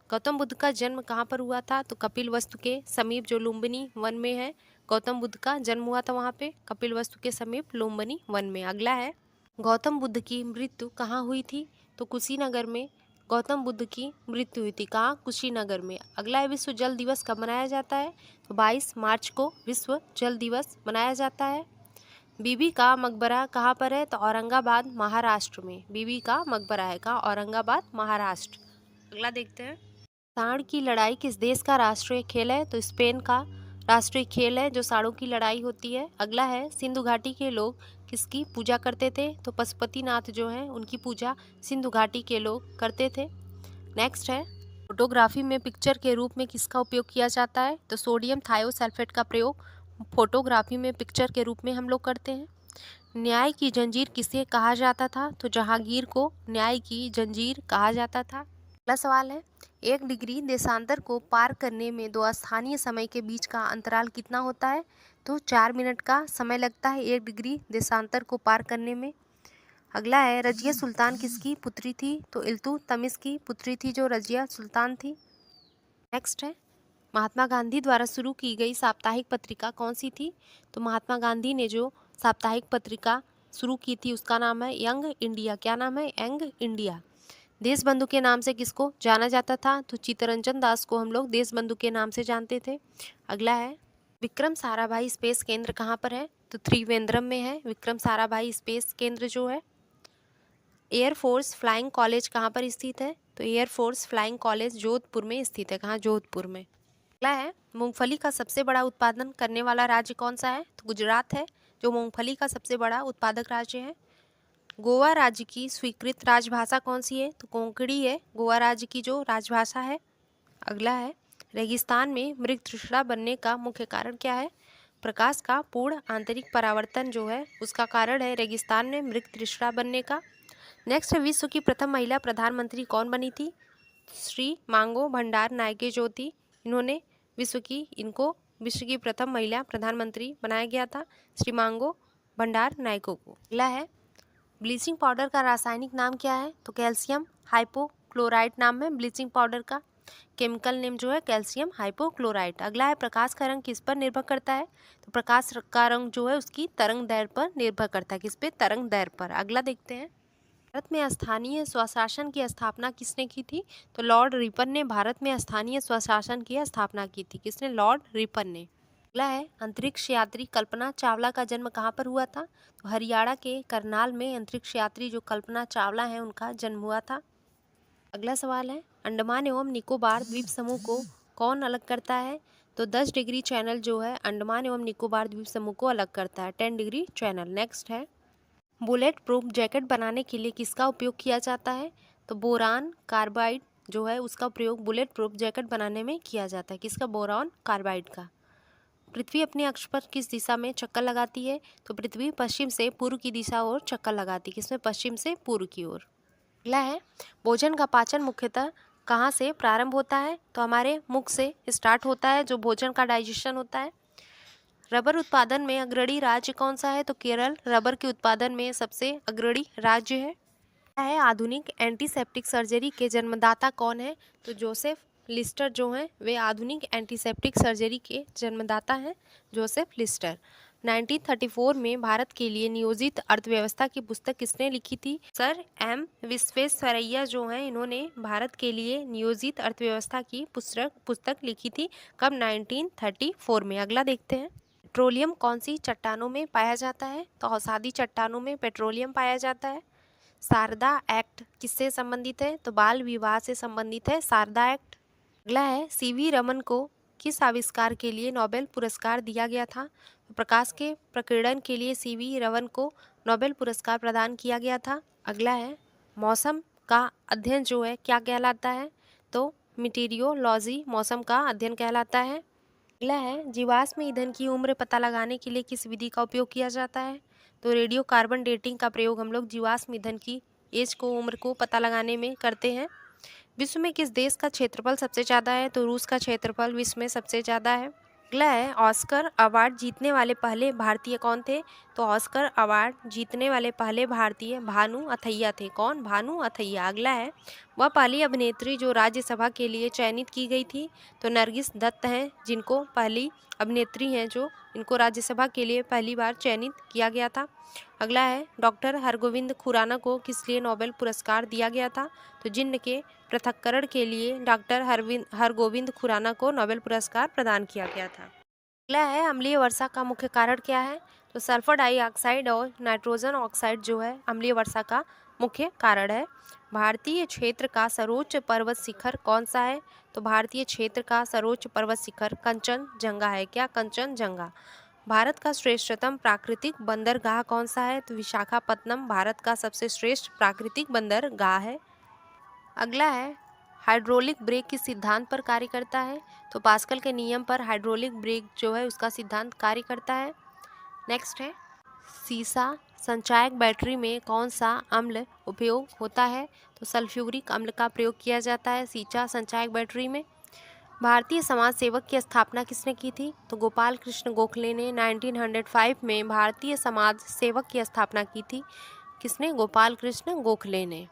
गौतम बुद्ध का जन्म कहाँ पर हुआ था? तो कपिलवस्तु के समीप, जो लुम्बिनी वन में है। गौतम बुद्ध का जन्म हुआ था वहाँ पे कपिलवस्तु के समीप लुम्बिनी वन में। अगला है, गौतम बुद्ध की मृत्यु कहाँ हुई थी? तो कुशीनगर में गौतम बुद्ध की मृत्यु हुई थी। कहाँ? कुशीनगर में। अगला है, विश्व जल दिवस कब मनाया जाता है? तो 22 मार्च को विश्व जल दिवस मनाया जाता है। बीबी का मकबरा कहाँ पर है? तो औरंगाबाद महाराष्ट्र में बीबी का मकबरा है। कहाँ? औरंगाबाद महाराष्ट्र। अगला देखते हैं, सांड की लड़ाई किस देश का राष्ट्रीय खेल है? तो स्पेन का राष्ट्रीय खेल है जो सांडों की लड़ाई होती है। अगला है, सिंधु घाटी के लोग किसकी पूजा करते थे? तो पशुपतिनाथ जो हैं उनकी पूजा सिंधु घाटी के लोग करते थे। नेक्स्ट है, फोटोग्राफी में पिक्चर के रूप में किसका उपयोग किया जाता है? तो सोडियम थायोसल्फेट का प्रयोग फोटोग्राफी में पिक्चर के रूप में हम लोग करते हैं। न्याय की जंजीर किसे कहा जाता था? तो जहांगीर को न्याय की जंजीर कहा जाता था। अगला सवाल है, 1 डिग्री देशांतर को पार करने में 2 स्थानीय समय के बीच का अंतराल कितना होता है? तो 4 मिनट का समय लगता है 1 डिग्री देशांतर को पार करने में। अगला है, रजिया सुल्तान किसकी पुत्री थी? तो इल्तुतमिश की पुत्री थी जो रजिया सुल्तान थी। नेक्स्ट है, महात्मा गांधी द्वारा शुरू की गई साप्ताहिक पत्रिका कौन सी थी? तो महात्मा गांधी ने जो साप्ताहिक पत्रिका शुरू की थी उसका नाम है यंग इंडिया। क्या नाम है? Young India. देश बंधु के नाम से किसको जाना जाता था? तो चित्तरंजन दास को हम लोग देश बंधु के नाम से जानते थे। अगला है, विक्रम साराभाई स्पेस केंद्र कहाँ पर है? तो त्रिवेंद्रम में है विक्रम साराभाई स्पेस केंद्र जो है। एयरफोर्स फ्लाइंग कॉलेज कहाँ पर स्थित है? तो एयरफोर्स फ्लाइंग कॉलेज जोधपुर में स्थित है। कहाँ? जोधपुर में। अगला है, मूंगफली का सबसे बड़ा उत्पादन करने वाला राज्य कौन सा है? तो गुजरात है जो मूंगफली का सबसे बड़ा उत्पादक राज्य है। गोवा राज्य की स्वीकृत राजभाषा कौन सी है? तो कोंकणी है गोवा राज्य की जो राजभाषा है। अगला है, रेगिस्तान में मृगतृष्णा बनने का मुख्य कारण क्या है? प्रकाश का पूर्ण आंतरिक परावर्तन जो है उसका कारण है रेगिस्तान में मृगतृष्णा बनने का। नेक्स्ट, विश्व की प्रथम महिला प्रधानमंत्री कौन बनी थी? श्री मांगो भंडार नायके जो थी, इन्होंने इनको विश्व की प्रथम महिला प्रधानमंत्री बनाया गया था, श्री मांगो भंडार नायको को। अगला है, ब्लीचिंग पाउडर का रासायनिक नाम क्या है? तो कैल्शियम हाइपोक्लोराइट नाम है ब्लीचिंग पाउडर का। केमिकल नेम जो है कैल्शियम हाइपोक्लोराइट। अगला है, प्रकाश का रंग किस पर निर्भर करता है? तो प्रकाश का रंग जो है उसकी तरंग दैर्घ्य पर निर्भर करता है। किस पे? तरंग दैर्घ्य पर। अगला देखते हैं, भारत में स्थानीय स्वशासन की स्थापना किसने की थी? तो लॉर्ड रिपन ने भारत में स्थानीय स्वशासन की स्थापना की थी। किसने? लॉर्ड रिपन ने। अगला है, अंतरिक्ष यात्री कल्पना चावला का जन्म कहाँ पर हुआ था? तो हरियाणा के करनाल में अंतरिक्ष यात्री जो कल्पना चावला है उनका जन्म हुआ था। अगला सवाल है, अंडमान एवं निकोबार द्वीप समूह को कौन अलग करता है? तो 10 डिग्री चैनल जो है अंडमान एवं निकोबार द्वीप समूह को अलग करता है, 10 डिग्री चैनल। नेक्स्ट है, बुलेट प्रूफ जैकेट बनाने के लिए किसका उपयोग किया जाता है? तो बोरान कार्बाइड जो है उसका प्रयोग बुलेट प्रूफ जैकेट बनाने में किया जाता है। किसका? बोरान कार्बाइड का। पृथ्वी अपने अक्ष पर किस दिशा में चक्कर लगाती है? तो पृथ्वी पश्चिम से पूर्व की दिशा और चक्कर लगाती है। किसमें? पश्चिम से पूर्व की ओर। अगला है, भोजन का पाचन मुख्यतः कहाँ से प्रारंभ होता है? तो हमारे मुख से स्टार्ट होता है जो भोजन का डाइजेशन होता है। रबर उत्पादन में अग्रणी राज्य कौन सा है? तो केरल रबर के उत्पादन में सबसे अग्रणी राज्य है। क्या है, आधुनिक एंटीसेप्टिक सर्जरी के जन्मदाता कौन है? तो जोसेफ लिस्टर जो हैं वे आधुनिक एंटीसेप्टिक सर्जरी के जन्मदाता हैं, जोसेफ लिस्टर। 1934 में भारत के लिए नियोजित अर्थव्यवस्था की पुस्तक किसने लिखी थी? सर एम विश्वेश्वरैया जो हैं इन्होंने भारत के लिए नियोजित अर्थव्यवस्था की पुस्तक लिखी थी। कब? 1934 में। अगला देखते हैं, पेट्रोलियम कौन सी चट्टानों में पाया जाता है? तो अवसादी चट्टानों में पेट्रोलियम पाया जाता है। शारदा एक्ट किससे संबंधित है? तो बाल विवाह से संबंधित है शारदा एक्ट। अगला है, सीवी रमन को किस आविष्कार के लिए नोबेल पुरस्कार दिया गया था? तो प्रकाश के प्रकीर्णन के लिए सीवी रमन को नोबेल पुरस्कार प्रदान किया गया था। अगला है, मौसम का अध्ययन जो है क्या कहलाता है? तो मीटीरियोलॉजी मौसम का अध्ययन कहलाता है। अगला है, जीवाश्म ईंधन की उम्र पता लगाने के लिए किस विधि का उपयोग किया जाता है? तो रेडियो कार्बन डेटिंग का प्रयोग हम लोग जीवाश्म ईंधन की एज को उम्र को पता लगाने में करते हैं। विश्व में किस देश का क्षेत्रफल सबसे ज़्यादा है? तो रूस का क्षेत्रफल विश्व में सबसे ज़्यादा है। अगला है, ऑस्कर अवार्ड जीतने वाले पहले भारतीय कौन थे? तो ऑस्कर अवार्ड जीतने वाले पहले भारतीय भानु अथैया थे। कौन? भानु अथैया। अगला है, वह पहली अभिनेत्री जो राज्यसभा के लिए चयनित की गई थी? तो नरगिस दत्त हैं जिनको पहली अभिनेत्री हैं जो इनको राज्यसभा के लिए पहली बार चयनित किया गया था। अगला है, डॉक्टर हरगोविंद खुराना को किस लिए नोबेल पुरस्कार दिया गया था? तो जिन्न के पृथक्करण के लिए डॉक्टर हरगोविंद खुराना को नोबेल पुरस्कार प्रदान किया गया था। अगला है, अम्लीय वर्षा का मुख्य कारण क्या है? तो सल्फर डाइऑक्साइड और नाइट्रोजन ऑक्साइड जो है अम्लीय वर्षा का मुख्य कारण है। भारतीय क्षेत्र का सर्वोच्च पर्वत शिखर कौन सा है? तो भारतीय क्षेत्र का सर्वोच्च पर्वत शिखर कंचनजंगा है। क्या? कंचनजंगा। भारत का श्रेष्ठतम प्राकृतिक बंदरगाह कौन सा है? तो विशाखापत्तनम भारत का सबसे श्रेष्ठ प्राकृतिक बंदरगाह है। अगला है, हाइड्रोलिक ब्रेक किस सिद्धांत पर कार्य करता है? तो पास्कल के नियम पर हाइड्रोलिक ब्रेक जो है उसका सिद्धांत कार्य करता है। नेक्स्ट है, सीसा संचायक बैटरी में कौन सा अम्ल उपयोग होता है? तो सल्फ्यूरिक अम्ल का प्रयोग किया जाता है सींचा संचायक बैटरी में। भारतीय समाज सेवक की स्थापना किसने की थी? तो गोपाल कृष्ण गोखले ने 1905 में भारतीय समाज सेवक की स्थापना की थी। किसने? गोपाल कृष्ण गोखले ने।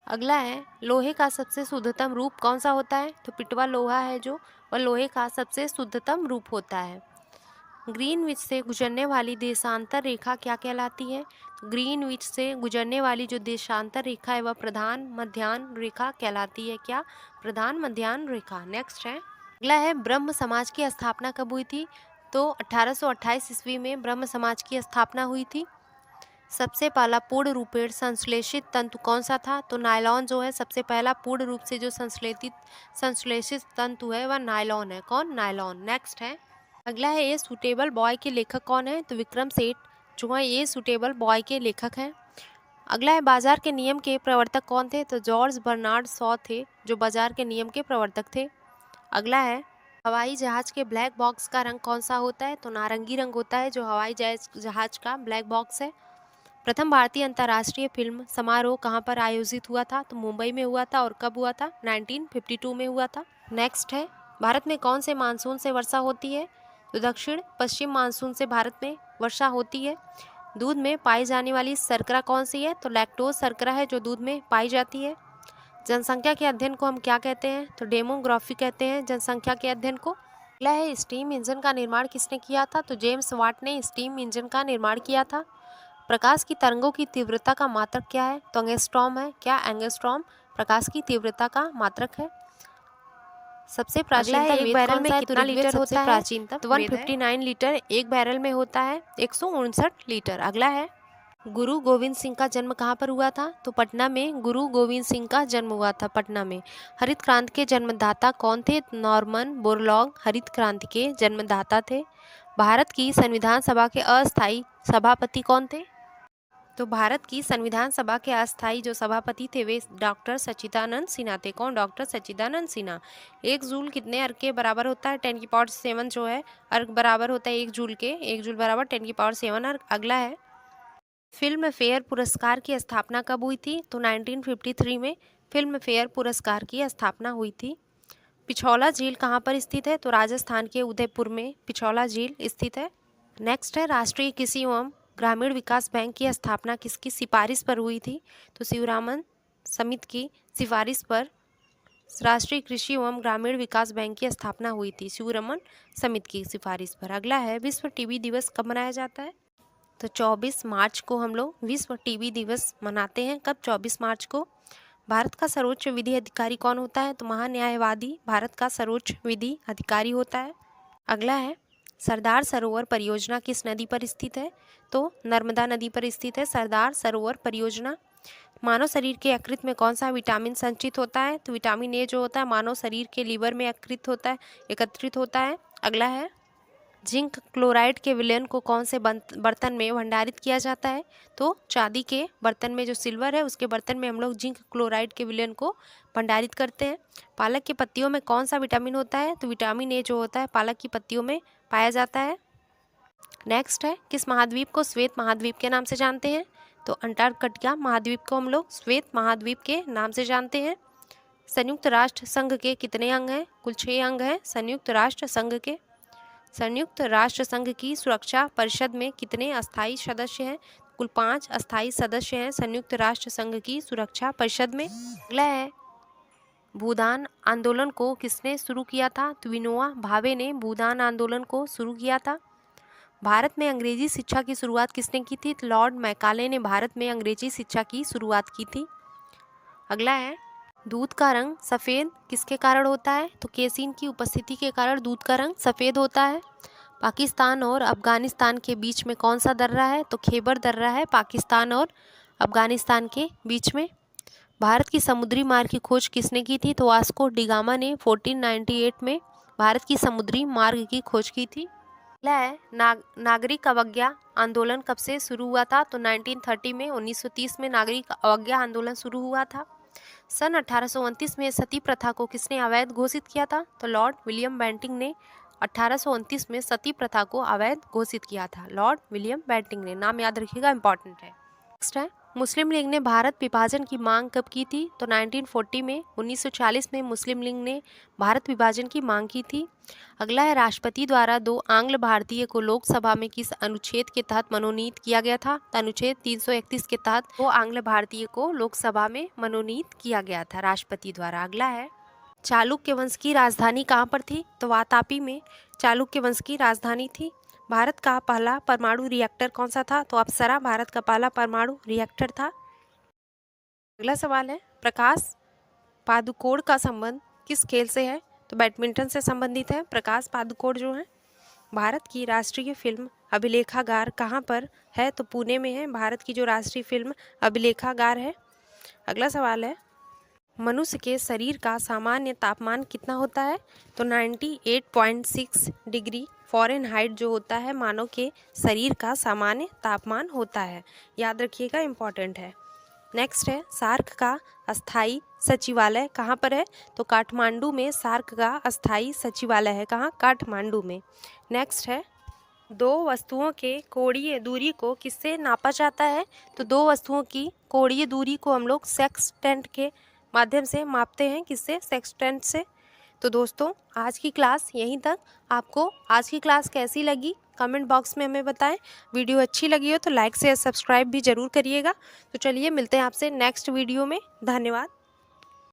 अगला है, लोहे का सबसे शुद्धतम रूप कौन सा होता है? तो पिटवा लोहा है जो, वह लोहे का सबसे शुद्धतम रूप होता है। ग्रीनविच से गुजरने वाली देशांतर रेखा क्या कहलाती है? ग्रीनविच से गुजरने वाली जो देशांतर रेखा है वह प्रधान मध्याह्न रेखा कहलाती है। क्या? प्रधान मध्याह्न रेखा। नेक्स्ट है, अगला है, ब्रह्म समाज की स्थापना कब हुई थी? तो 1828 ईस्वी में ब्रह्म समाज की स्थापना हुई थी। सबसे पहला पूर्ण रूपेण संश्लेषित तंतु कौन सा था? तो नायलॉन जो है सबसे पहला पूर्ण रूप से जो संश्लेषित तंतु है वह नायलॉन है। कौन? नायलॉन। नेक्स्ट है, अगला है, ए सूटेबल बॉय के लेखक कौन है? तो विक्रम सेठ जो है ए सूटेबल बॉय के लेखक हैं। अगला है, बाजार के नियम के प्रवर्तक कौन थे? तो जॉर्ज बर्नार्ड शॉ थे जो बाजार के नियम के प्रवर्तक थे। अगला है, हवाई जहाज के ब्लैक बॉक्स का रंग कौन सा होता है? तो नारंगी रंग होता है जो हवाई जहाज का ब्लैक बॉक्स है। प्रथम भारतीय अंतर्राष्ट्रीय फिल्म समारोह कहाँ पर आयोजित हुआ था? तो मुंबई में हुआ था। और कब हुआ था? 1952 में हुआ था। नेक्स्ट है, भारत में कौन से मानसून से वर्षा होती है? तो दक्षिण पश्चिम मानसून से भारत में वर्षा होती है। दूध में पाई जाने वाली शर्करा कौन सी है? तो लैक्टोज शर्करा है जो दूध में पाई जाती है। जनसंख्या के अध्ययन को हम क्या कहते हैं? तो डेमोग्राफी कहते हैं जनसंख्या के अध्ययन को। अगला है, स्टीम इंजन का निर्माण किसने किया था? तो जेम्स वाट ने स्टीम इंजन का निर्माण किया था। प्रकाश की तरंगों की तीव्रता का मात्रक क्या है? तो एंगस्ट्रॉम है। क्या? एंगस्ट्रॉम प्रकाश की तीव्रता का मात्रक है। सबसे प्राचीनतम एक वेद बैरल कौन में सा है? कितना तो ऋग्वेद लीटर सबसे होता है? प्राचीनतम तो वेद है। 159 लीटर एक बैरल में होता है। 159 लीटर। अगला है, गुरु गोविंद सिंह का जन्म कहाँ पर हुआ था? तो पटना में गुरु गोविंद सिंह का जन्म हुआ था, पटना में। हरित क्रांति के जन्मदाता कौन थे? नॉर्मन बोरलॉग हरित क्रांति के जन्मदाता थे। भारत की संविधान सभा के अस्थायी सभापति कौन थे? तो भारत की संविधान सभा के अस्थायी जो सभापति थे वे डॉक्टर सच्चिदानंद सिन्हा थे। कौन? डॉक्टर सच्चिदानंद सिन्हा। 1 जूल कितने अर्ग के बराबर होता है? 10 की पावर 7 जो है अर्ग बराबर होता है 1 जूल के। 1 जूल बराबर 10 की पावर 7 अर्ग। अगला है, फिल्म फेयर पुरस्कार की स्थापना कब हुई थी? तो 1953 में फिल्म फेयर पुरस्कार की स्थापना हुई थी। पिछौला झील कहाँ पर स्थित है? तो राजस्थान के उदयपुर में पिछौला झील स्थित है। नेक्स्ट है, राष्ट्रीय कृषि एवं ग्रामीण विकास बैंक की स्थापना किसकी सिफारिश पर हुई थी? तो शिवरामन समिति की सिफारिश पर राष्ट्रीय कृषि एवं ग्रामीण विकास बैंक की स्थापना हुई थी, शिवरमन समिति की सिफारिश पर। अगला है, विश्व टीबी दिवस कब मनाया जाता है? तो 24 मार्च को हम लोग विश्व टीबी दिवस मनाते हैं। कब? 24 मार्च को। भारत का सर्वोच्च विधि अधिकारी कौन होता है? तो महान्यायवादी भारत का सर्वोच्च विधि अधिकारी होता है। अगला है, सरदार सरोवर परियोजना किस नदी पर स्थित है? तो नर्मदा नदी पर स्थित है सरदार सरोवर परियोजना। मानव शरीर के यकृत में कौन सा विटामिन संचित होता है? तो विटामिन ए जो होता है मानव शरीर के लीवर में एकत्रित होता है। अगला है, जिंक क्लोराइड के विलयन को कौन से बर्तन में भंडारित किया जाता है? तो चांदी के बर्तन में, जो सिल्वर है उसके बर्तन में हम लोग जिंक क्लोराइड के विलयन को भंडारित करते हैं। पालक की पत्तियों में कौन सा विटामिन होता है? तो विटामिन ए जो होता है पालक की पत्तियों में पाया जाता है। नेक्स्ट है, किस महाद्वीप को श्वेत महाद्वीप के नाम से जानते हैं? तो अंटार्कटिका महाद्वीप को हम लोग श्वेत महाद्वीप के नाम से जानते हैं। संयुक्त राष्ट्र संघ के कितने अंग हैं? कुल 6 अंग हैं संयुक्त राष्ट्र संघ के। संयुक्त राष्ट्र संघ की सुरक्षा परिषद में कितने अस्थायी सदस्य हैं? कुल 5 अस्थायी सदस्य हैं संयुक्त राष्ट्र संघ की सुरक्षा परिषद में। अगला है, भूदान आंदोलन को किसने शुरू किया था? तो विनोबा भावे ने भूदान आंदोलन को शुरू किया था। भारत में अंग्रेजी शिक्षा की शुरुआत किसने की थी? तो लॉर्ड मैकाले ने भारत में अंग्रेजी शिक्षा की शुरुआत की थी। अगला है, दूध का रंग सफ़ेद किसके कारण होता है? तो केसीन की उपस्थिति के कारण दूध का रंग सफ़ेद होता है। पाकिस्तान और अफगानिस्तान के बीच में कौन सा दर्रा है? तो खैबर दर्रा है पाकिस्तान और अफगानिस्तान के बीच में। भारत की समुद्री मार्ग की खोज किसने की थी? तो वास्को डी गामा ने 1498 में भारत की समुद्री मार्ग की खोज की थी। अगला है, नागरिक अवज्ञा आंदोलन कब से शुरू हुआ था? तो 1930 में 1930 में नागरिक अवज्ञा आंदोलन शुरू हुआ था। सन 1829 में सती प्रथा को किसने अवैध घोषित किया था? तो लॉर्ड विलियम बेंटिंक ने 1829 में सती प्रथा को अवैध घोषित किया था? लॉर्ड विलियम बेंटिंक ने। नाम याद रखिएगा, इंपॉर्टेंट है। नेक्स्ट है, मुस्लिम लीग ने भारत विभाजन की मांग कब की थी? तो 1940 में। 1940 में मुस्लिम लीग ने भारत विभाजन की मांग की थी। अगला है, राष्ट्रपति द्वारा 2 आंग्ल भारतीय को लोकसभा में किस अनुच्छेद के तहत मनोनीत किया गया था? तो अनुच्छेद 331 के तहत 2 आंग्ल भारतीय को लोकसभा में मनोनीत किया गया था राष्ट्रपति द्वारा। अगला है, चालुक्य वंश की राजधानी कहाँ पर थी? तो वातापी में चालुक्य वंश की राजधानी थी। भारत का पहला परमाणु रिएक्टर कौन सा था? तो अप्सरा भारत का पहला परमाणु रिएक्टर था। अगला सवाल है, प्रकाश पादुकोण का संबंध किस खेल से है? तो बैडमिंटन से संबंधित है प्रकाश पादुकोण जो है। भारत की राष्ट्रीय फिल्म अभिलेखागार कहाँ पर है? तो पुणे में है भारत की जो राष्ट्रीय फिल्म अभिलेखागार है। अगला सवाल है, मनुष्य के शरीर का सामान्य तापमान कितना होता है? तो 98.6 डिग्री फ़ारेनहाइट जो होता है मानव के शरीर का सामान्य तापमान होता है। याद रखिएगा, इम्पॉर्टेंट है। नेक्स्ट है, सार्क का अस्थाई सचिवालय कहाँ पर है? तो काठमांडू में सार्क का अस्थाई सचिवालय है। कहाँ? काठमांडू में। नेक्स्ट है, 2 वस्तुओं के कोणीय दूरी को किससे नापा जाता है? तो 2 वस्तुओं की कोणीय दूरी को हम लोग सेक्सटेंट के माध्यम से मापते हैं। किससे? सेक्सटेंट से। तो दोस्तों, आज की क्लास यहीं तक। आपको आज की क्लास कैसी लगी कमेंट बॉक्स में हमें बताएं। वीडियो अच्छी लगी हो तो लाइक शेयर सब्सक्राइब भी ज़रूर करिएगा। तो चलिए मिलते हैं आपसे नेक्स्ट वीडियो में। धन्यवाद।